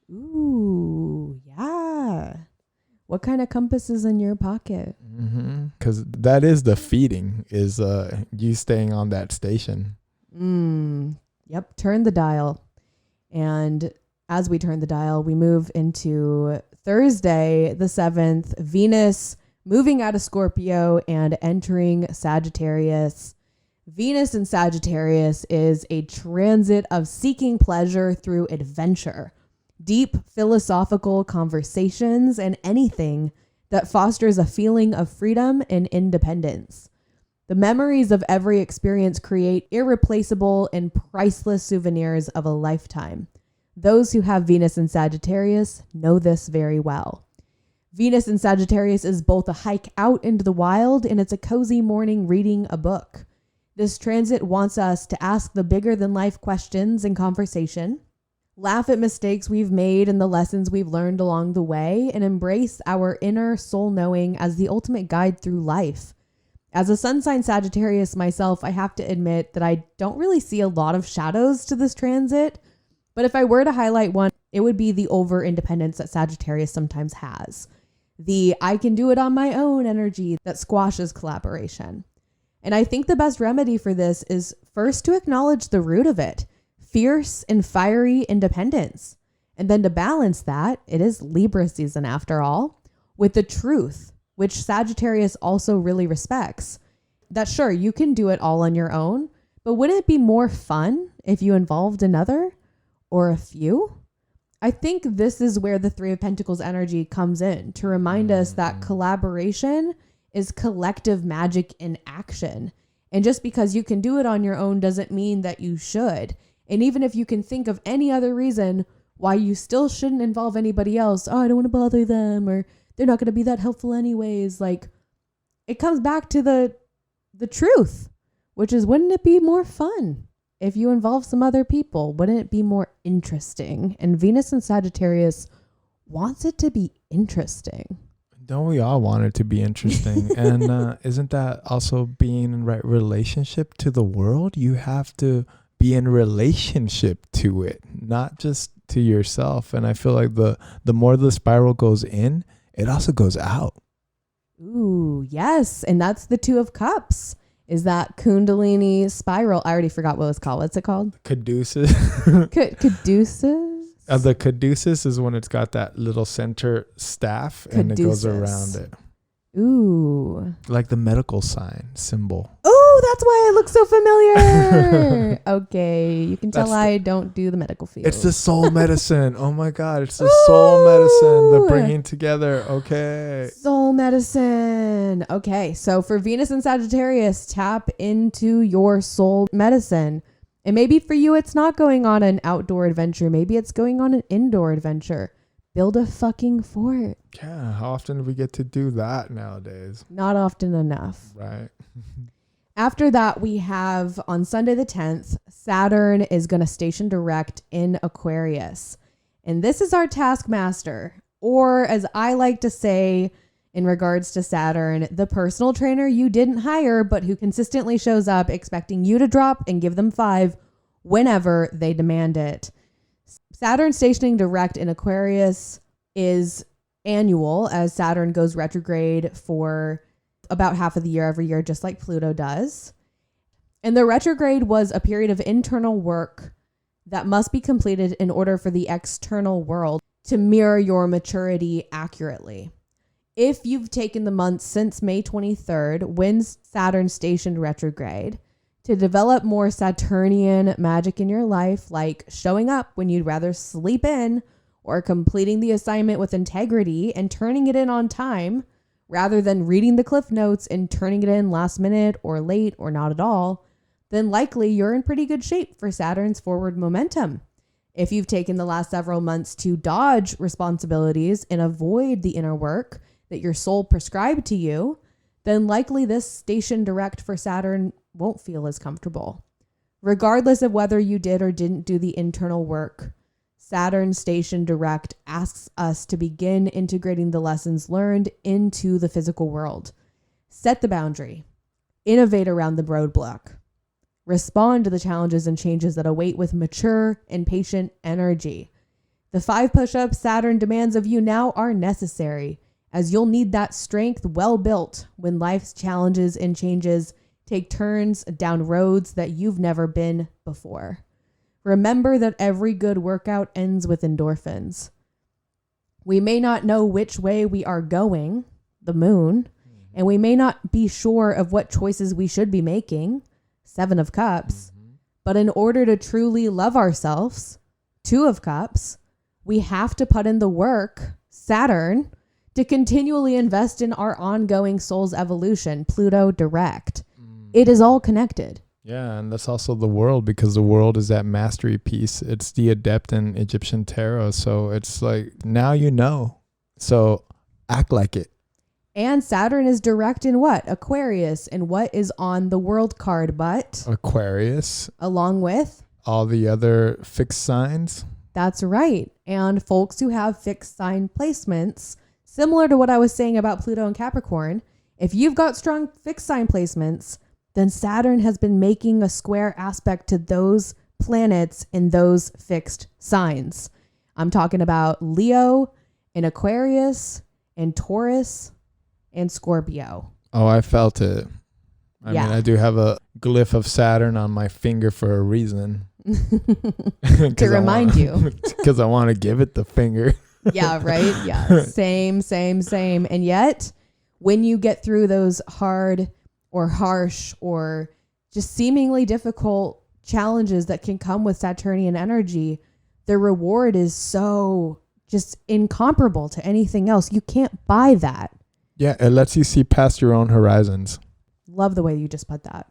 Ooh, yeah. What kind of compass is in your pocket? Because that is the feeding, is you staying on that station. Yep, turn the dial. And as we turn the dial, we move into Thursday, the 7th, Venus moving out of Scorpio and entering Sagittarius. Venus in Sagittarius is a transit of seeking pleasure through adventure, deep philosophical conversations, and anything that fosters a feeling of freedom and independence. The memories of every experience create irreplaceable and priceless souvenirs of a lifetime. Those who have Venus in Sagittarius know this very well. Venus in Sagittarius is both a hike out into the wild, and it's a cozy morning reading a book. This transit wants us to ask the bigger than life questions in conversation, laugh at mistakes we've made and the lessons we've learned along the way, and embrace our inner soul knowing as the ultimate guide through life. As a sun sign Sagittarius myself, I have to admit that I don't really see a lot of shadows to this transit. But if I were to highlight one, it would be the over-independence that Sagittarius sometimes has. The I can do it on my own energy that squashes collaboration. And I think the best remedy for this is first to acknowledge the root of it, fierce and fiery independence. And then to balance that, it is Libra season after all, with the truth, which Sagittarius also really respects. That sure, you can do it all on your own, but wouldn't it be more fun if you involved another or a few? I think this is where the 3 of Pentacles energy comes in to remind us that collaboration is collective magic in action. And just because you can do it on your own doesn't mean that you should. And even if you can think of any other reason why you still shouldn't involve anybody else, oh, I don't want to bother them, or they're not going to be that helpful anyways. Like, it comes back to the truth, which is, wouldn't it be more fun if you involve some other people? Wouldn't it be more interesting? And Venus in Sagittarius wants it to be interesting. Don't we all want it to be interesting? And isn't that also being in right relationship to the world? You have to be in relationship to it, not just to yourself. And I feel like the more the spiral goes in, it also goes out. Ooh, yes. And that's the Two of Cups. Is that Kundalini spiral? I already forgot what it's called. What's it called? Caduceus. Caduceus? The caduceus is when it's got that little center staff and it goes around it. Ooh. Like the medical sign symbol. Oh, that's why it looks so familiar. Okay. You can tell I don't do the medical field. It's the soul medicine. Oh my God. It's the soul medicine. The bringing together. Okay. Soul medicine. Okay. So for Venus and Sagittarius, tap into your soul medicine. And maybe for you, it's not going on an outdoor adventure. Maybe it's going on an indoor adventure. Build a fucking fort. Yeah. How often do we get to do that nowadays? Not often enough. Right. After that, we have on Sunday the 10th, Saturn is going to station direct in Aquarius. And this is our taskmaster, or as I like to say in regards to Saturn, the personal trainer you didn't hire, but who consistently shows up expecting you to drop and give them 5 whenever they demand it. Saturn stationing direct in Aquarius is annual, as Saturn goes retrograde for about half of the year every year, just like Pluto does. And the retrograde was a period of internal work that must be completed in order for the external world to mirror your maturity accurately. If you've taken the months since May 23rd, when Saturn stationed retrograde, to develop more Saturnian magic in your life, like showing up when you'd rather sleep in, or completing the assignment with integrity and turning it in on time, rather than reading the cliff notes and turning it in last minute or late or not at all, then likely you're in pretty good shape for Saturn's forward momentum. If you've taken the last several months to dodge responsibilities and avoid the inner work that your soul prescribed to you, then likely this station direct for Saturn won't feel as comfortable. Regardless of whether you did or didn't do the internal work, Saturn station direct asks us to begin integrating the lessons learned into the physical world. Set the boundary. Innovate around the roadblock. Respond to the challenges and changes that await with mature and patient energy. The 5 push-ups Saturn demands of you now are necessary, as you'll need that strength well built when life's challenges and changes take turns down roads that you've never been before. Remember that every good workout ends with endorphins. We may not know which way we are going, the moon, and we may not be sure of what choices we should be making, 7 of Cups, but in order to truly love ourselves, 2 of Cups, we have to put in the work, Saturn, to continually invest in our ongoing soul's evolution, Pluto Direct. It is all connected. Yeah, and that's also the world, because the world is that mastery piece. It's the adept in Egyptian tarot. So it's like, now you know. So act like it. And Saturn is direct in what? Aquarius. And what is on the world card but? Aquarius. Along with? All the other fixed signs. That's right. And folks who have fixed sign placements, similar to what I was saying about Pluto and Capricorn, if you've got strong fixed sign placements, then Saturn has been making a square aspect to those planets in those fixed signs. I'm talking about Leo and Aquarius and Taurus and Scorpio. Oh, I felt it. I mean, I do have a glyph of Saturn on my finger for a reason. To remind you. Because I want to give it the finger. Yeah, right? Yeah. Same. And yet, when you get through those hard or harsh or just seemingly difficult challenges that can come with Saturnian energy, the reward is so just incomparable to anything else. You can't buy that. Yeah, it lets you see past your own horizons. Love the way you just put that.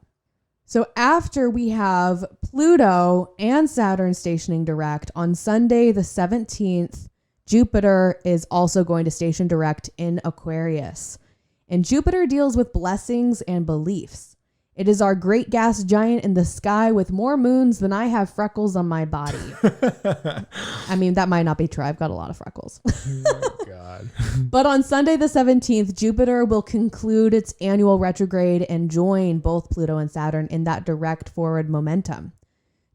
So after we have Pluto and Saturn stationing direct, on Sunday the 17th, Jupiter is also going to station direct in Aquarius. And Jupiter deals with blessings and beliefs. It is our great gas giant in the sky with more moons than I have freckles on my body. I mean, that might not be true. I've got a lot of freckles. Oh my God. But on Sunday the 17th, Jupiter will conclude its annual retrograde and join both Pluto and Saturn in that direct forward momentum.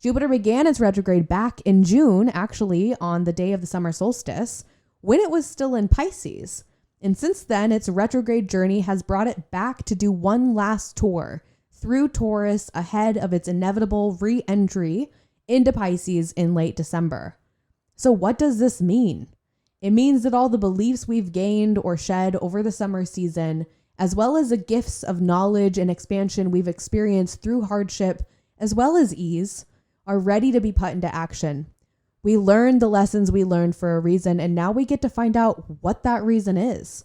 Jupiter began its retrograde back in June, actually on the day of the summer solstice, when it was still in Pisces. And since then, its retrograde journey has brought it back to do one last tour through Taurus ahead of its inevitable re-entry into Pisces in late December. So what does this mean? It means that all the beliefs we've gained or shed over the summer season, as well as the gifts of knowledge and expansion we've experienced through hardship, as well as ease, are ready to be put into action. We learned the lessons we learned for a reason, and now we get to find out what that reason is.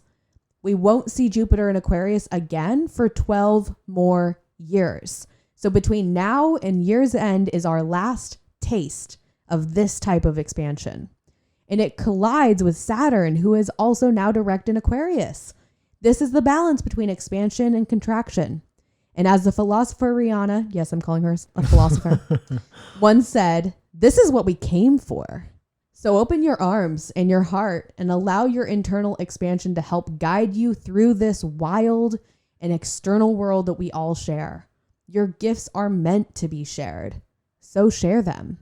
We won't see Jupiter in Aquarius again for 12 more years. So between now and year's end is our last taste of this type of expansion. And it collides with Saturn, who is also now direct in Aquarius. This is the balance between expansion and contraction. And as the philosopher Rihanna, yes, I'm calling her a philosopher, once said, this is what we came for. So open your arms and your heart and allow your internal expansion to help guide you through this wild and external world that we all share. Your gifts are meant to be shared, so share them.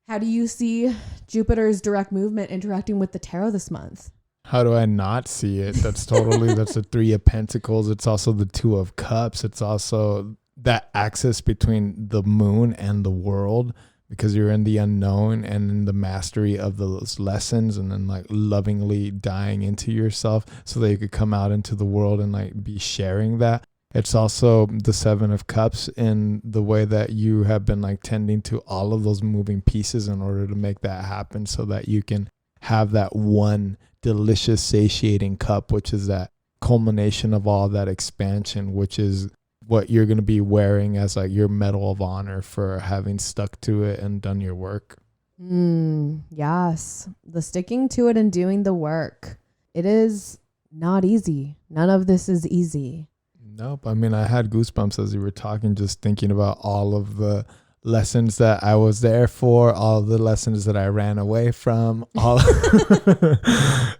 How do you see Jupiter's direct movement interacting with the tarot this month? How do I not see it? That's the Three of Pentacles. It's also the Two of Cups. It's also that axis between the moon and the world, because you're in the unknown and in the mastery of those lessons, and then like lovingly dying into yourself so that you could come out into the world and like be sharing that. It's also the Seven of Cups in the way that you have been like tending to all of those moving pieces in order to make that happen, so that you can have that one delicious satiating cup, which is that culmination of all that expansion, which is what you're going to be wearing as like your medal of honor for having stuck to it and done your work. Yes. The sticking to it and doing the work. It is not easy. None of this is easy. Nope. I mean, I had goosebumps as you were talking, just thinking about all of the lessons that I was there for, all of the lessons that I ran away from, all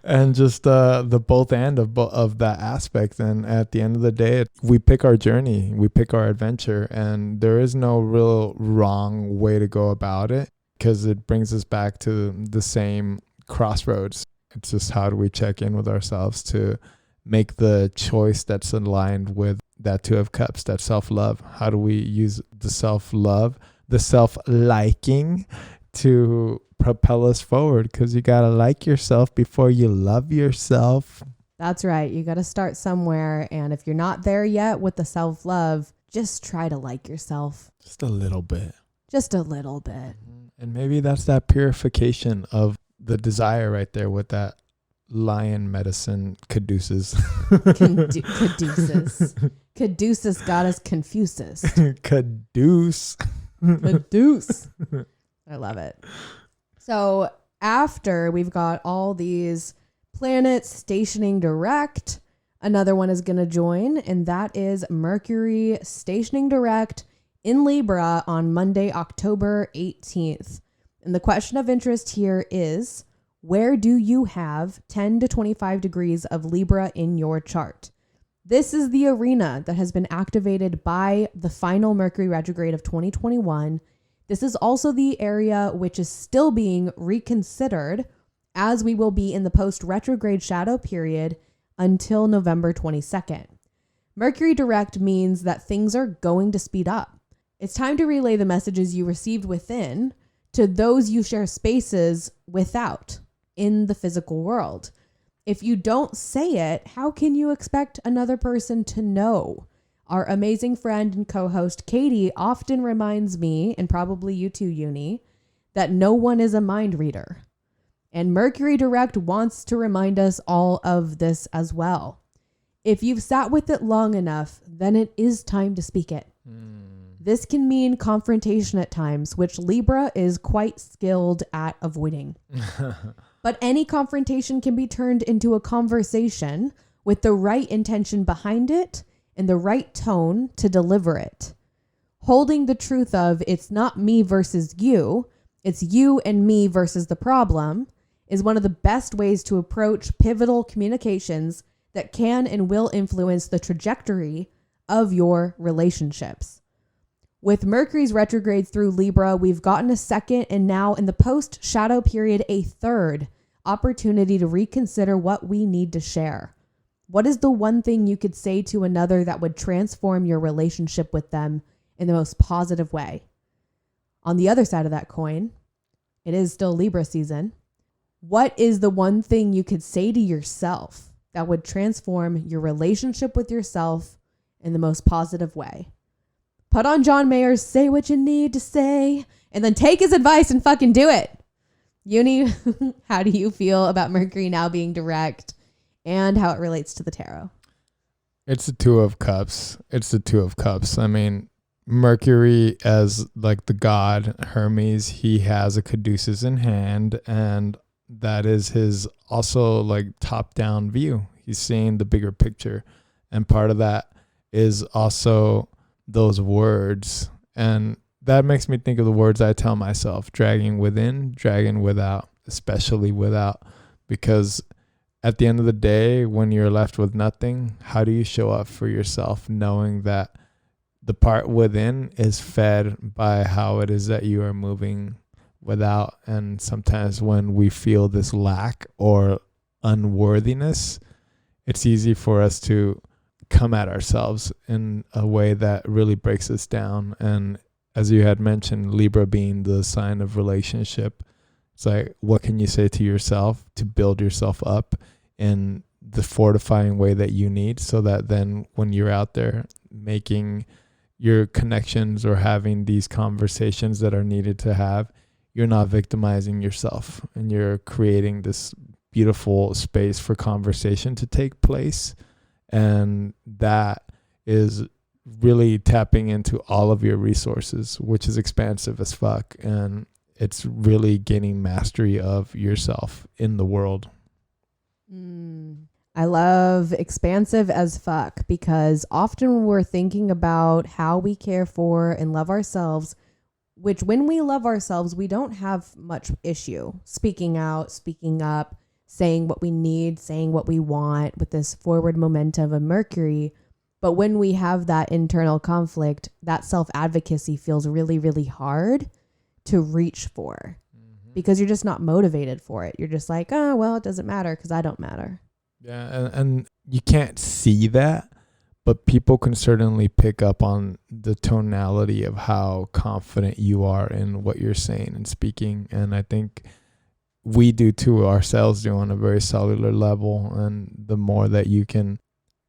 and just the both end of that aspect. And at the end of the day, we pick our journey, we pick our adventure, and there is no real wrong way to go about it, because it brings us back to the same crossroads. It's just, how do we check in with ourselves to make the choice that's aligned with that Two of Cups, that self-love? How do we use the self-love, the self-liking to propel us forward? Because you got to like yourself before you love yourself. That's right. You got to start somewhere. And if you're not there yet with the self-love, just try to like yourself. Just a little bit. Just a little bit. And maybe that's that purification of the desire right there with that lion medicine caduceus. Caduceus. Caduceus goddess Confucius. Caduce. Caduce. I love it. So after we've got all these planets stationing direct, another one is going to join, and that is Mercury stationing direct in Libra on Monday, October 18th. And the question of interest here is, where do you have 10 to 25 degrees of Libra in your chart? This is the arena that has been activated by the final Mercury retrograde of 2021. This is also the area which is still being reconsidered, as we will be in the post-retrograde shadow period until November 22nd. Mercury direct means that things are going to speed up. It's time to relay the messages you received within to those you share spaces without in the physical world. If you don't say it, how can you expect another person to know? Our amazing friend and co-host Katie often reminds me, and probably you too, Yunii, that no one is a mind reader. And Mercury Direct wants to remind us all of this as well. If you've sat with it long enough, then it is time to speak it. This can mean confrontation at times, which Libra is quite skilled at avoiding. But any confrontation can be turned into a conversation with the right intention behind it and the right tone to deliver it. holding the truth of it's not me versus you, it's you and me versus the problem, is one of the best ways to approach pivotal communications that can and will influence the trajectory of your relationships. With Mercury's retrograde through Libra, we've gotten a second and now in the post-shadow period, a third opportunity to reconsider what we need to share. What is the one thing you could say to another that would transform your relationship with them in the most positive way? On the other side of that coin, it is still Libra season. What is the one thing you could say to yourself that would transform your relationship with yourself in the most positive way? Put on John Mayer's Say What You Need to Say, and then take his advice and fucking do it. Yunii, how do you feel about Mercury now being direct and how it relates to the tarot? It's the Two of Cups. I mean, Mercury as like the god Hermes, he has a caduceus in hand, and that is his also like top-down view. He's seeing the bigger picture, and part of that is also those words, and that makes me think of the words I tell myself: dragging within, dragging without, especially without, because at the end of the day, when you're left with nothing, how do you show up for yourself knowing that the part within is fed by how it is that you are moving without? And sometimes when we feel this lack or unworthiness, it's easy for us to come at ourselves in a way that really breaks us down. And as you had mentioned, Libra being the sign of relationship, it's like, what can you say to yourself to build yourself up in the fortifying way that you need, so that then when you're out there making your connections or having these conversations that are needed to have, you're not victimizing yourself, and you're creating this beautiful space for conversation to take place. And that is really tapping into all of your resources, which is expansive as fuck. And it's really gaining mastery of yourself in the world. I love expansive as fuck, because often when we're thinking about how we care for and love ourselves, which when we love ourselves, we don't have much issue speaking out, speaking up, saying what we need, saying what we want with this forward momentum of Mercury. But when we have that internal conflict, that self-advocacy feels really, really hard to reach for, because you're just not motivated for it. You're just like, oh, well, it doesn't matter because I don't matter. Yeah, and you can't see that, but people can certainly pick up on the tonality of how confident you are in what you're saying and speaking. And I think we do too, ourselves do, on a very cellular level. And the more that you can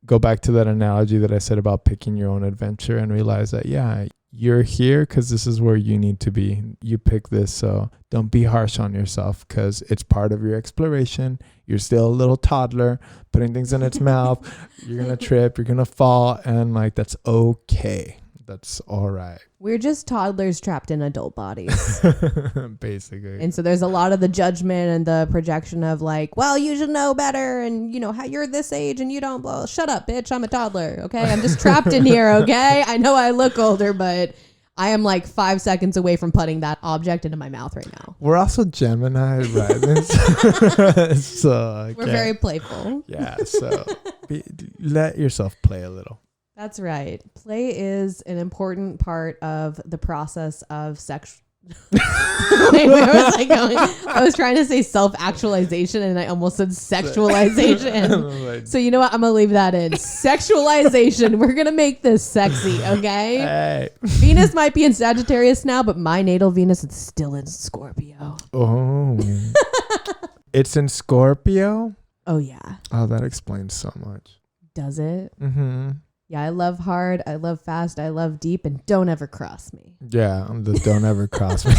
go back to that analogy that I said about picking your own adventure and realize that, yeah, you're here because this is where you need to be. You pick this, so don't be harsh on yourself, because it's part of your exploration. You're still a little toddler putting things in its mouth. You're going to trip, you're going to fall, and like, that's okay. That's all right. We're just toddlers trapped in adult bodies. Basically. And so there's a lot of the judgment and the projection of like, well, you should know better. And you know, how you're this age and you don't, well, shut up, bitch. I'm a toddler. Okay. I'm just trapped in here. Okay. I know I look older, but I am like 5 seconds away from putting that object into my mouth right now. We're also Gemini rising. So we're very playful. Yeah. So let yourself play a little. That's right. Play is an important part of the process of sex. Wait, where was I going? I was trying to say self-actualization and I almost said sexualization. So you know what? I'm going to leave that in. Sexualization. We're going to make this sexy, okay? Hey. Venus might be in Sagittarius now, but my natal Venus is still in Scorpio. Oh. It's in Scorpio? Oh, yeah. Oh, that explains so much. Does it? Mm-hmm. Yeah, I love hard, I love fast, I love deep, and don't ever cross me. Yeah, don't ever cross me.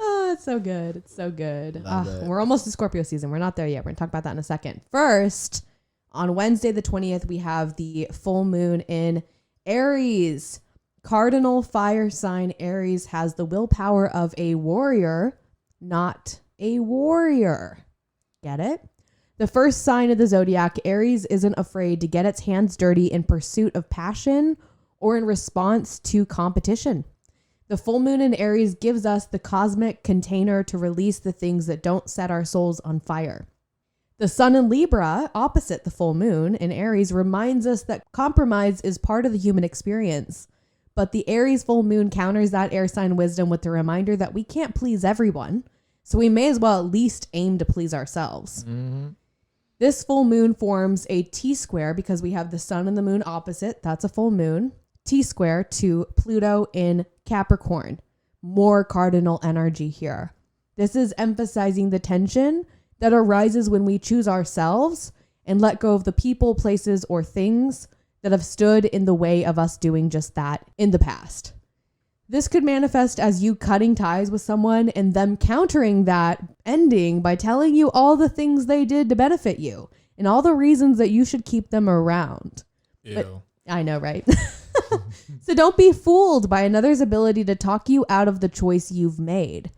Oh, it's so good. It's so good. It. We're almost to Scorpio season. We're not there yet. We're going to talk about that in a second. First, on Wednesday the 20th, we have the full moon in Aries. Cardinal fire sign Aries has the willpower of a warrior, not a warrior. Get it? The first sign of the zodiac, Aries isn't afraid to get its hands dirty in pursuit of passion or in response to competition. The full moon in Aries gives us the cosmic container to release the things that don't set our souls on fire. The sun in Libra, opposite the full moon in Aries, reminds us that compromise is part of the human experience. But the Aries full moon counters that air sign wisdom with the reminder that we can't please everyone. So we may as well at least aim to please ourselves. Mm-hmm. This full moon forms a T-square because we have the sun and the moon opposite. That's a full moon. T-square to Pluto in Capricorn. More cardinal energy here. This is emphasizing the tension that arises when we choose ourselves and let go of the people, places, or things that have stood in the way of us doing just that in the past. This could manifest as you cutting ties with someone and them countering that ending by telling you all the things they did to benefit you and all the reasons that you should keep them around. Ew. But, I know, right? So don't be fooled by another's ability to talk you out of the choice you've made.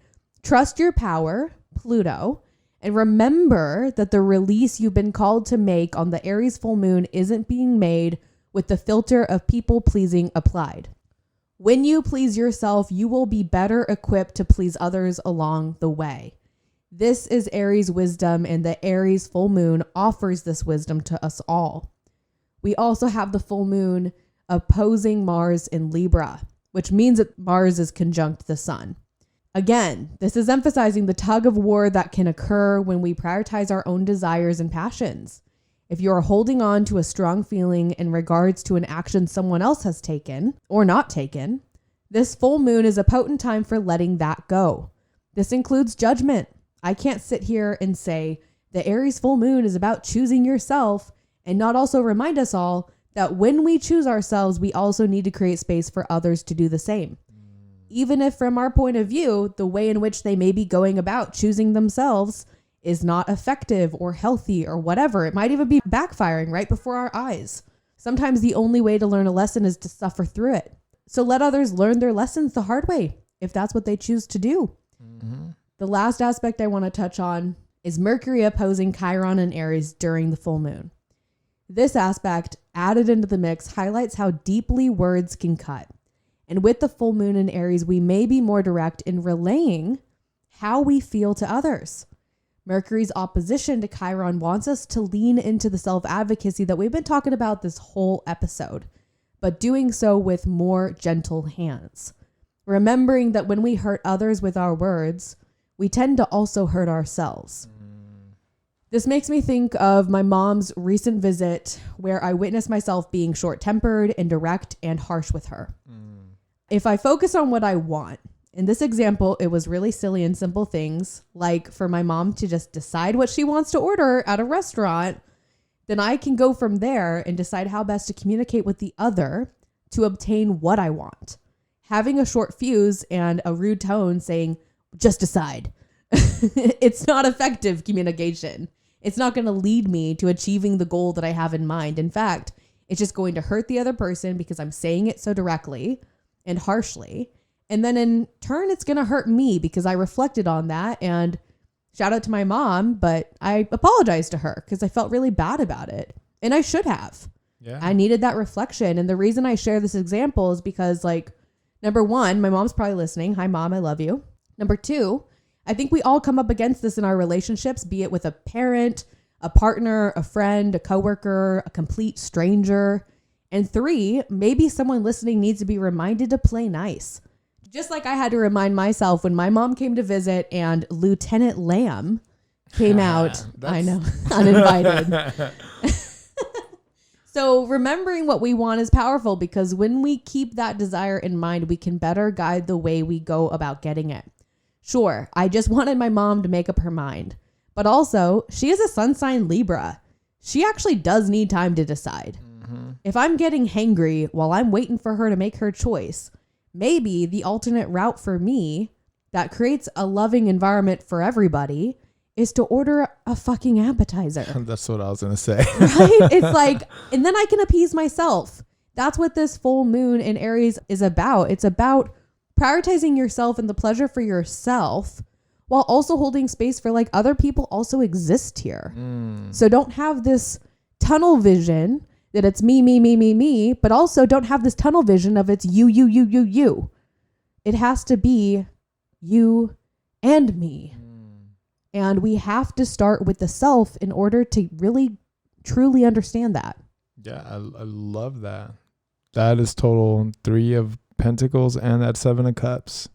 Trust your power, Pluto, and remember that the release you've been called to make on the Aries full moon isn't being made with the filter of people pleasing applied. When you please yourself, you will be better equipped to please others along the way. This is Aries wisdom, and the Aries full moon offers this wisdom to us all. We also have the full moon opposing Mars in Libra, which means that Mars is conjunct the sun. Again, this is emphasizing the tug of war that can occur when we prioritize our own desires and passions. If you are holding on to a strong feeling in regards to an action someone else has taken or not taken, this full moon is a potent time for letting that go. This includes judgment. I can't sit here and say the Aries full moon is about choosing yourself and not also remind us all that when we choose ourselves, we also need to create space for others to do the same. Even if from our point of view, the way in which they may be going about choosing themselves is not effective or healthy or whatever. It might even be backfiring right before our eyes. Sometimes the only way to learn a lesson is to suffer through it. So let others learn their lessons the hard way, if that's what they choose to do. Mm-hmm. The last aspect I want to touch on is Mercury opposing Chiron and Aries during the full moon. This aspect added into the mix highlights how deeply words can cut. And with the full moon in Aries, we may be more direct in relaying how we feel to others. Mercury's opposition to Chiron wants us to lean into the self-advocacy that we've been talking about this whole episode, but doing so with more gentle hands. Remembering that when we hurt others with our words, we tend to also hurt ourselves. This makes me think of my mom's recent visit where I witnessed myself being short-tempered and direct and harsh with her. If I focus on what I want, in this example, it was really silly and simple things, like for my mom to just decide what she wants to order at a restaurant, then I can go from there and decide how best to communicate with the other to obtain what I want. Having a short fuse and a rude tone saying, just decide. It's not effective communication. It's not going to lead me to achieving the goal that I have in mind. In fact, it's just going to hurt the other person because I'm saying it so directly and harshly. And then in turn, it's going to hurt me because I reflected on that. And shout out to my mom, but I apologized to her because I felt really bad about it. And I should have. Yeah. I needed that reflection. And the reason I share this example is because, like, number one, my mom's probably listening. Hi, Mom, I love you. Number two, I think we all come up against this in our relationships, be it with a parent, a partner, a friend, a coworker, a complete stranger. And three, maybe someone listening needs to be reminded to play nice. Just like I had to remind myself when my mom came to visit and Lieutenant Lamb came out. I know, uninvited. So remembering what we want is powerful because when we keep that desire in mind, we can better guide the way we go about getting it. Sure, I just wanted my mom to make up her mind. But also, she is a sun sign Libra. She actually does need time to decide. If I'm getting hangry while I'm waiting for her to make her choice, maybe the alternate route for me that creates a loving environment for everybody is to order a fucking appetizer. That's what I was going to say. Right? It's like, and then I can appease myself. That's what this full moon in Aries is about. It's about prioritizing yourself and the pleasure for yourself while also holding space for like other people also exist here. So don't have this tunnel vision that it's me, but also don't have this tunnel vision of it's you. It has to be you and me. And we have to start with the self in order to really, truly understand that. Yeah, I love that. That is total 3 of Pentacles and that 7 of Cups.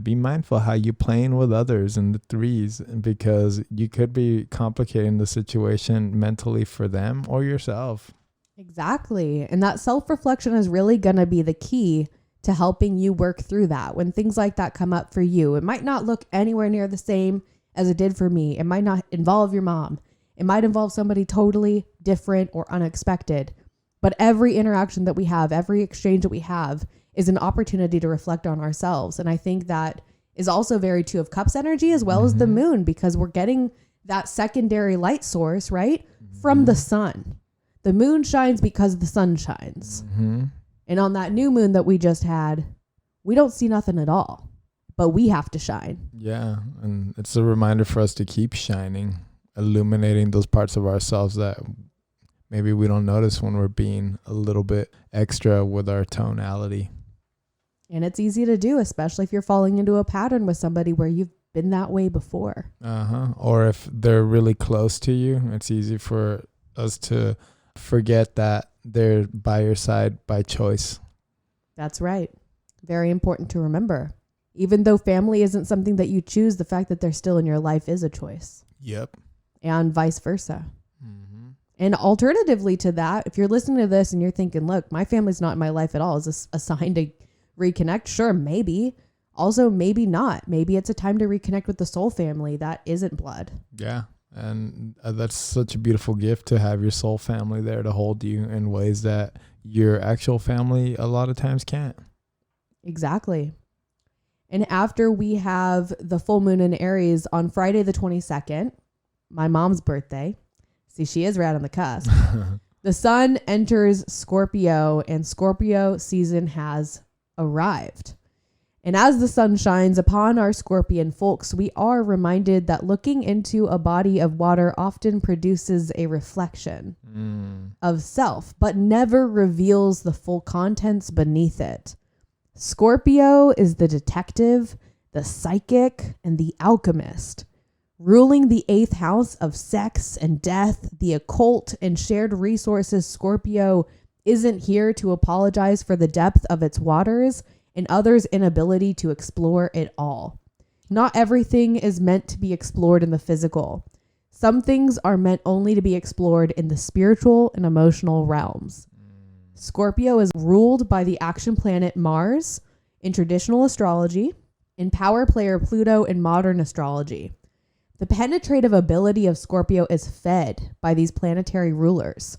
Be mindful how you playing with others in the 3s, because you could be complicating the situation mentally for them or yourself. Exactly. And that self-reflection is really going to be the key to helping you work through that. When things like that come up for you, it might not look anywhere near the same as it did for me. It might not involve your mom. It might involve somebody totally different or unexpected. But every interaction that we have, every exchange that we have is an opportunity to reflect on ourselves. And I think that is also very 2 of Cups energy as well as the moon, because we're getting that secondary light source, right? From the sun. The moon shines because the sun shines. And on that new moon that we just had, we don't see nothing at all, but we have to shine. Yeah. And it's a reminder for us to keep shining, illuminating those parts of ourselves that maybe we don't notice when we're being a little bit extra with our tonality. And it's easy to do, especially if you're falling into a pattern with somebody where you've been that way before. Or if they're really close to you, it's easy for us to forget that they're by your side by choice. That's right. Very important to remember. Even though family isn't something that you choose, the fact that they're still in your life is a choice. Yep. And vice versa. And alternatively to that, if you're listening to this and you're thinking, look, my family's not in my life at all, is this a sign to reconnect? Sure, maybe. Also, maybe not. Maybe it's a time to reconnect with the soul family that isn't blood. Yeah. And that's such a beautiful gift to have your soul family there to hold you in ways that your actual family a lot of times can't. Exactly. And after we have the full moon in Aries on Friday the 22nd, my mom's birthday. See, she is right on the cusp. The sun enters Scorpio, and Scorpio season has arrived. And as the sun shines upon our Scorpion folks, we are reminded that looking into a body of water often produces a reflection of self, but never reveals the full contents beneath it. Scorpio is the detective, the psychic, and the alchemist. Ruling the 8th house of sex and death, the occult, and shared resources, Scorpio isn't here to apologize for the depth of its waters and others' inability to explore it all. Not everything is meant to be explored in the physical. Some things are meant only to be explored in the spiritual and emotional realms. Scorpio is ruled by the action planet Mars in traditional astrology, and power player Pluto in modern astrology. The penetrative ability of Scorpio is fed by these planetary rulers.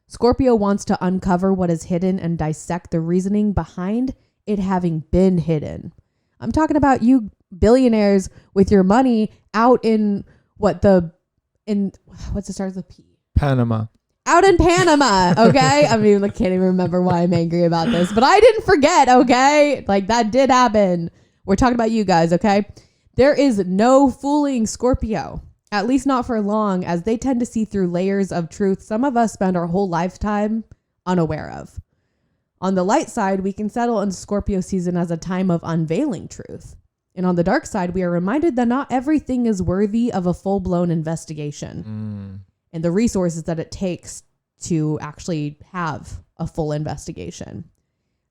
Scorpio wants to uncover what is hidden and dissect the reasoning behind it having been hidden. I'm talking about you billionaires with your money out in what's it starts with P? Panama. Out in Panama, okay? I mean, I can't even remember why I'm angry about this, but I didn't forget, okay? Like, that did happen. We're talking about you guys, okay? There is no fooling Scorpio, at least not for long, as they tend to see through layers of truth some of us spend our whole lifetime unaware of. On the light side, we can settle into Scorpio season as a time of unveiling truth. And on the dark side, we are reminded that not everything is worthy of a full-blown investigation and the resources that it takes to actually have a full investigation.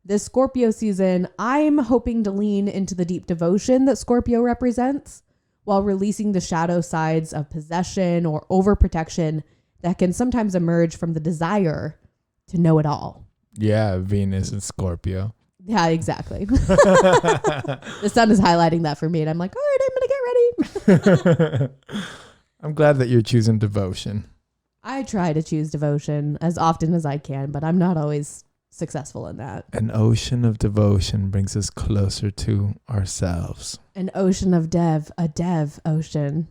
This Scorpio season, I'm hoping to lean into the deep devotion that Scorpio represents while releasing the shadow sides of possession or overprotection that can sometimes emerge from the desire to know it all. Yeah, Venus and Scorpio. Yeah, exactly. The sun is highlighting that for me, and I'm like, all right, I'm going to get ready. I'm glad that you're choosing devotion. I try to choose devotion as often as I can, but I'm not always successful in that. An ocean of devotion brings us closer to ourselves. An ocean of a Dev ocean.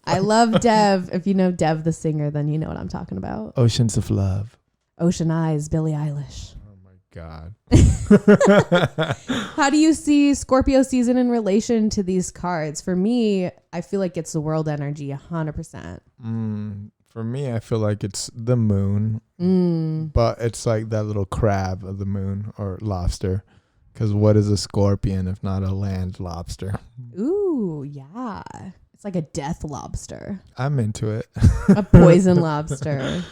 I love Dev. If you know Dev the singer, then you know what I'm talking about. Oceans of love. Ocean Eyes, Billie Eilish. Oh my God. How do you see Scorpio season in relation to these cards? For me, I feel like it's the world energy 100%. For me, I feel like it's the moon, but it's like that little crab of the moon or lobster. Because what is a scorpion if not a land lobster? Ooh, yeah. It's like a death lobster. I'm into it. A poison lobster.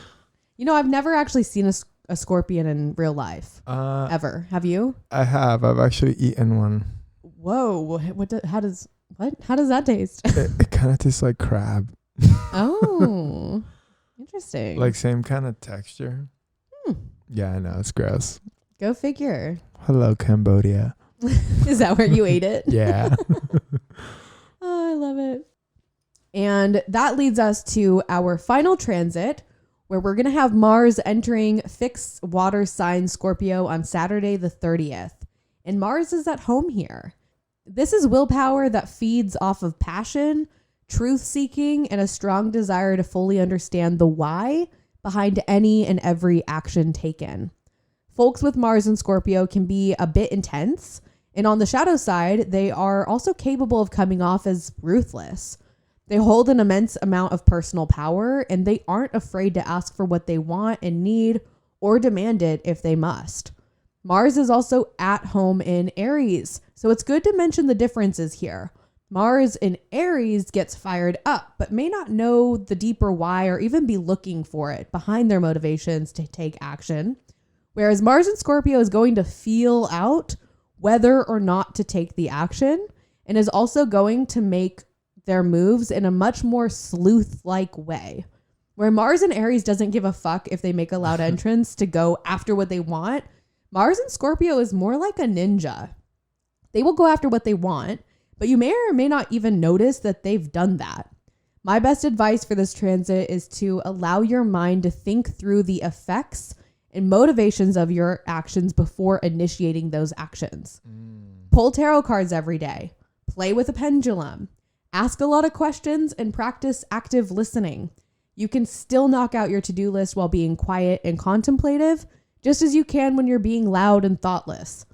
You know, I've never actually seen a scorpion in real life. Ever. Have you? I have. I've actually eaten one. Whoa. How does that taste? It kind of tastes like crab. Oh, interesting. Like same kind of texture. Yeah, I know. It's gross. Go figure. Hello, Cambodia. Is that where you ate it? Yeah. Oh, I love it. And that leads us to our final transit, where we're going to have Mars entering fixed water sign Scorpio on Saturday the 30th. And Mars is at home here. This is willpower that feeds off of passion, truth seeking, and a strong desire to fully understand the why behind any and every action taken. Folks with Mars and Scorpio can be a bit intense, and on the shadow side, they are also capable of coming off as ruthless. They hold an immense amount of personal power, and they aren't afraid to ask for what they want and need or demand it if they must. Mars is also at home in Aries, so it's good to mention the differences here. Mars in Aries gets fired up, but may not know the deeper why or even be looking for it behind their motivations to take action. Whereas Mars in Scorpio is going to feel out whether or not to take the action, and is also going to make their moves in a much more sleuth-like way. Where Mars in Aries doesn't give a fuck if they make a loud entrance to go after what they want, Mars in Scorpio is more like a ninja. They will go after what they want, but you may or may not even notice that they've done that. My best advice for this transit is to allow your mind to think through the effects and motivations of your actions before initiating those actions. Pull tarot cards every day. Play with a pendulum. Ask a lot of questions and practice active listening. You can still knock out your to-do list while being quiet and contemplative, just as you can when you're being loud and thoughtless.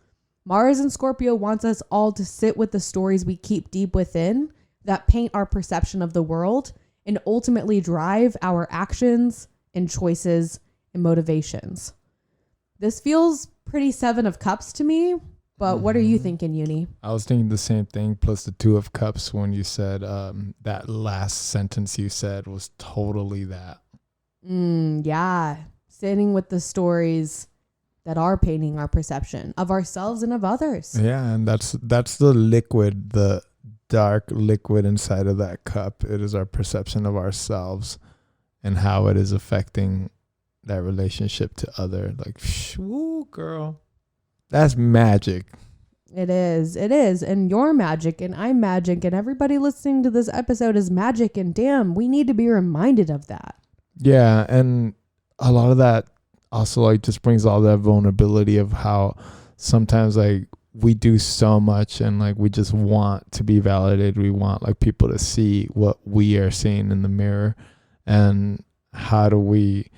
Mars and Scorpio wants us all to sit with the stories we keep deep within that paint our perception of the world and ultimately drive our actions and choices and motivations. This feels pretty 7 of Cups to me, but what are you thinking, Yunii? I was thinking the same thing, plus the 2 of Cups when you said that last sentence you said was totally that. Yeah. Sitting with the stories that are painting our perception of ourselves and of others. Yeah, and that's the liquid, the dark liquid inside of that cup. It is our perception of ourselves and how it is affecting that relationship to other. Like, woo, girl. That's magic. It is. And you're magic and I'm magic and everybody listening to this episode is magic, and damn, we need to be reminded of that. Yeah, and a lot of that also like just brings all that vulnerability of how sometimes like we do so much and like we just want to be validated. We want like people to see what we are seeing in the mirror, and how do we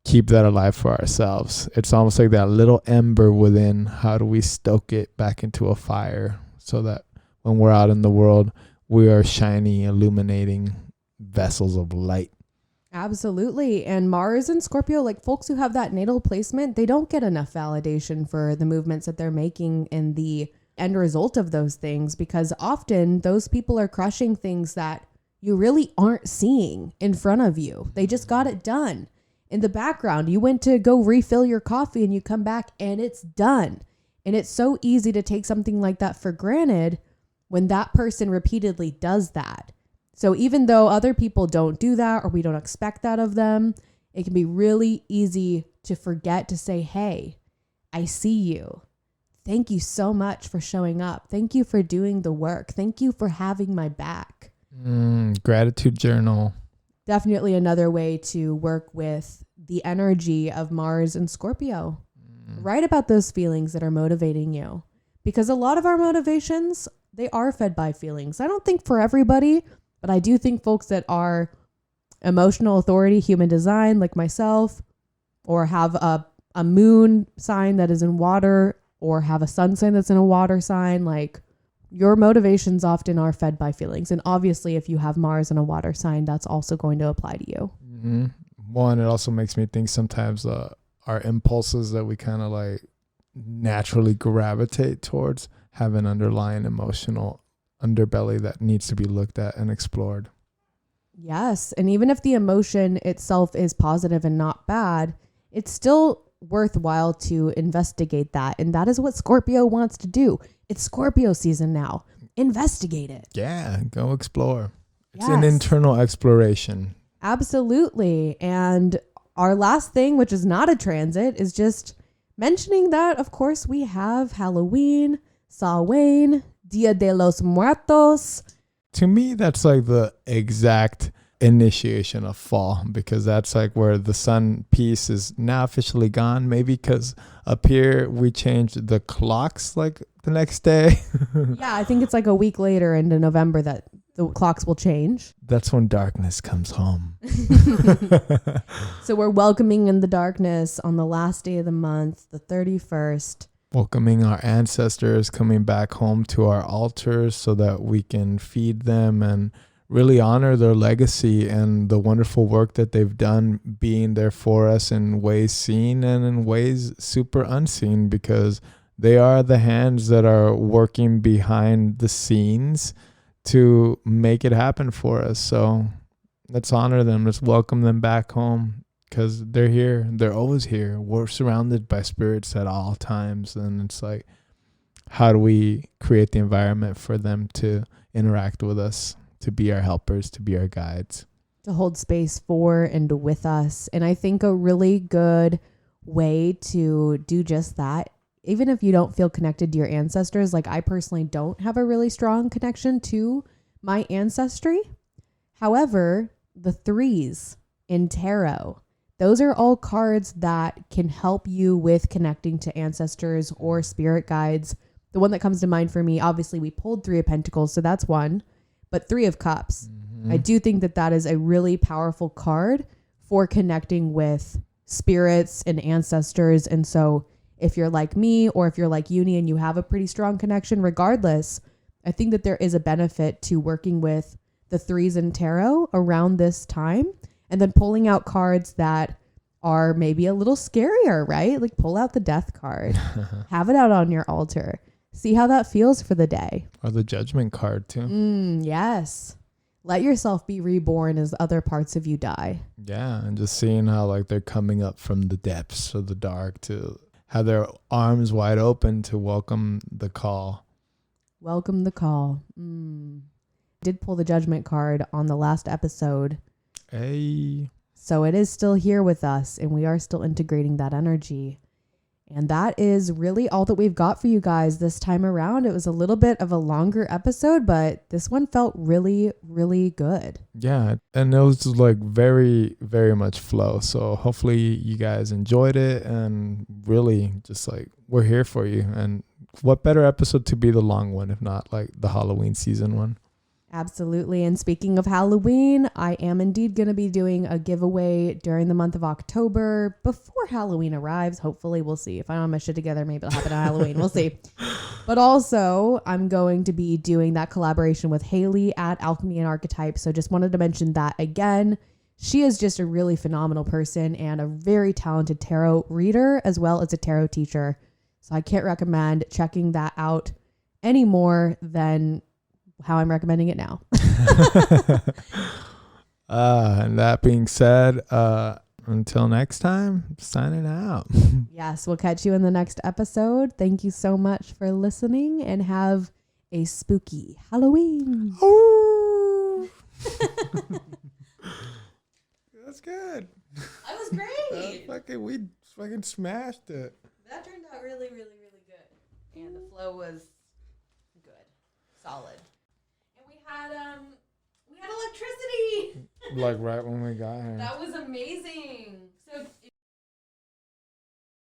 keep that alive for ourselves? It's almost like that little ember within. How do we stoke it back into a fire so that when we're out in the world, we are shiny, illuminating vessels of light? Absolutely. And Mars and Scorpio, like folks who have that natal placement, they don't get enough validation for the movements that they're making and the end result of those things, because often those people are crushing things that you really aren't seeing in front of you. They just got it done. In the background, you went to go refill your coffee and you come back and it's done. And it's so easy to take something like that for granted when that person repeatedly does that. So even though other people don't do that or we don't expect that of them, it can be really easy to forget to say, hey, I see you. Thank you so much for showing up. Thank you for doing the work. Thank you for having my back. Gratitude journal. Definitely another way to work with the energy of Mars and Scorpio. Write about those feelings that are motivating you, because a lot of our motivations, they are fed by feelings. I don't think for everybody, but I do think folks that are emotional authority, human design, like myself, or have a moon sign that is in water, or have a sun sign that's in a water sign, like your motivations often are fed by feelings. And obviously, if you have Mars in a water sign, that's also going to apply to you. One, it also makes me think sometimes our impulses that we kind of like naturally gravitate towards have an underlying emotional underbelly that needs to be looked at and explored. Yes. And even if the emotion itself is positive and not bad, it's still worthwhile to investigate that. And that is what Scorpio wants to do. It's Scorpio season now. Investigate it. Yeah, go explore. It's Yes. an internal exploration. Absolutely. And our last thing, which is not a transit, is just mentioning that, of course, we have Halloween, Samhain, Dia de los Muertos. To me, that's like the exact initiation of fall, because that's like where the sun piece is now officially gone. Maybe because up here we changed the clocks like the next day. Yeah, I think it's like a week later into November that the clocks will change. That's when darkness comes home. So we're welcoming in the darkness on the last day of the month, the 31st. Welcoming our ancestors coming back home to our altars so that we can feed them and really honor their legacy and the wonderful work that they've done, being there for us in ways seen and in ways super unseen, because they are the hands that are working behind the scenes to make it happen for us. So let's honor them. Let's welcome them back home, because they're here. They're always here. We're surrounded by spirits at all times. And it's like, how do we create the environment for them to interact with us, to be our helpers, to be our guides? To hold space for and with us. And I think a really good way to do just that, even if you don't feel connected to your ancestors, like I personally don't have a really strong connection to my ancestry. However, the threes in tarot, those are all cards that can help you with connecting to ancestors or spirit guides. The one that comes to mind for me, obviously we pulled 3 of Pentacles, so that's one, but 3 of Cups. I do think that that is a really powerful card for connecting with spirits and ancestors. And so if you're like me, or if you're like Yunii and you have a pretty strong connection, regardless, I think that there is a benefit to working with the threes in tarot around this time, and then pulling out cards that are maybe a little scarier, right? Like pull out the death card, have it out on your altar, see how that feels for the day. Or the judgment card too. Yes. Let yourself be reborn as other parts of you die. Yeah, and just seeing how like they're coming up from the depths of the dark to have their arms wide open to welcome the call. Welcome the call. Did pull the judgment card on the last episode. Hey. So it is still here with us, and we are still integrating that energy. And that is really all that we've got for you guys this time around. It was a little bit of a longer episode, but this one felt really, really good. Yeah, and it was just like very, very much flow. So hopefully you guys enjoyed it, and really just like we're here for you. And what better episode to be the long one, if not like the Halloween season one? Absolutely. And speaking of Halloween, I am indeed going to be doing a giveaway during the month of October before Halloween arrives. Hopefully, we'll see. If I don't have my shit together, maybe it'll happen on Halloween. We'll see. But also, I'm going to be doing that collaboration with Haley at Alchemy and Archetype. So just wanted to mention that again. She is just a really phenomenal person and a very talented tarot reader as well as a tarot teacher. So I can't recommend checking that out any more than how I'm recommending it now. And that being said, until next time, signing out. Yes, we'll catch you in the next episode. Thank you so much for listening, and have a spooky Halloween. That's good. That was great. We fucking smashed it. That turned out really, really, really good. And the flow was good. Solid. And we had electricity. Like right when we got here. That was amazing. So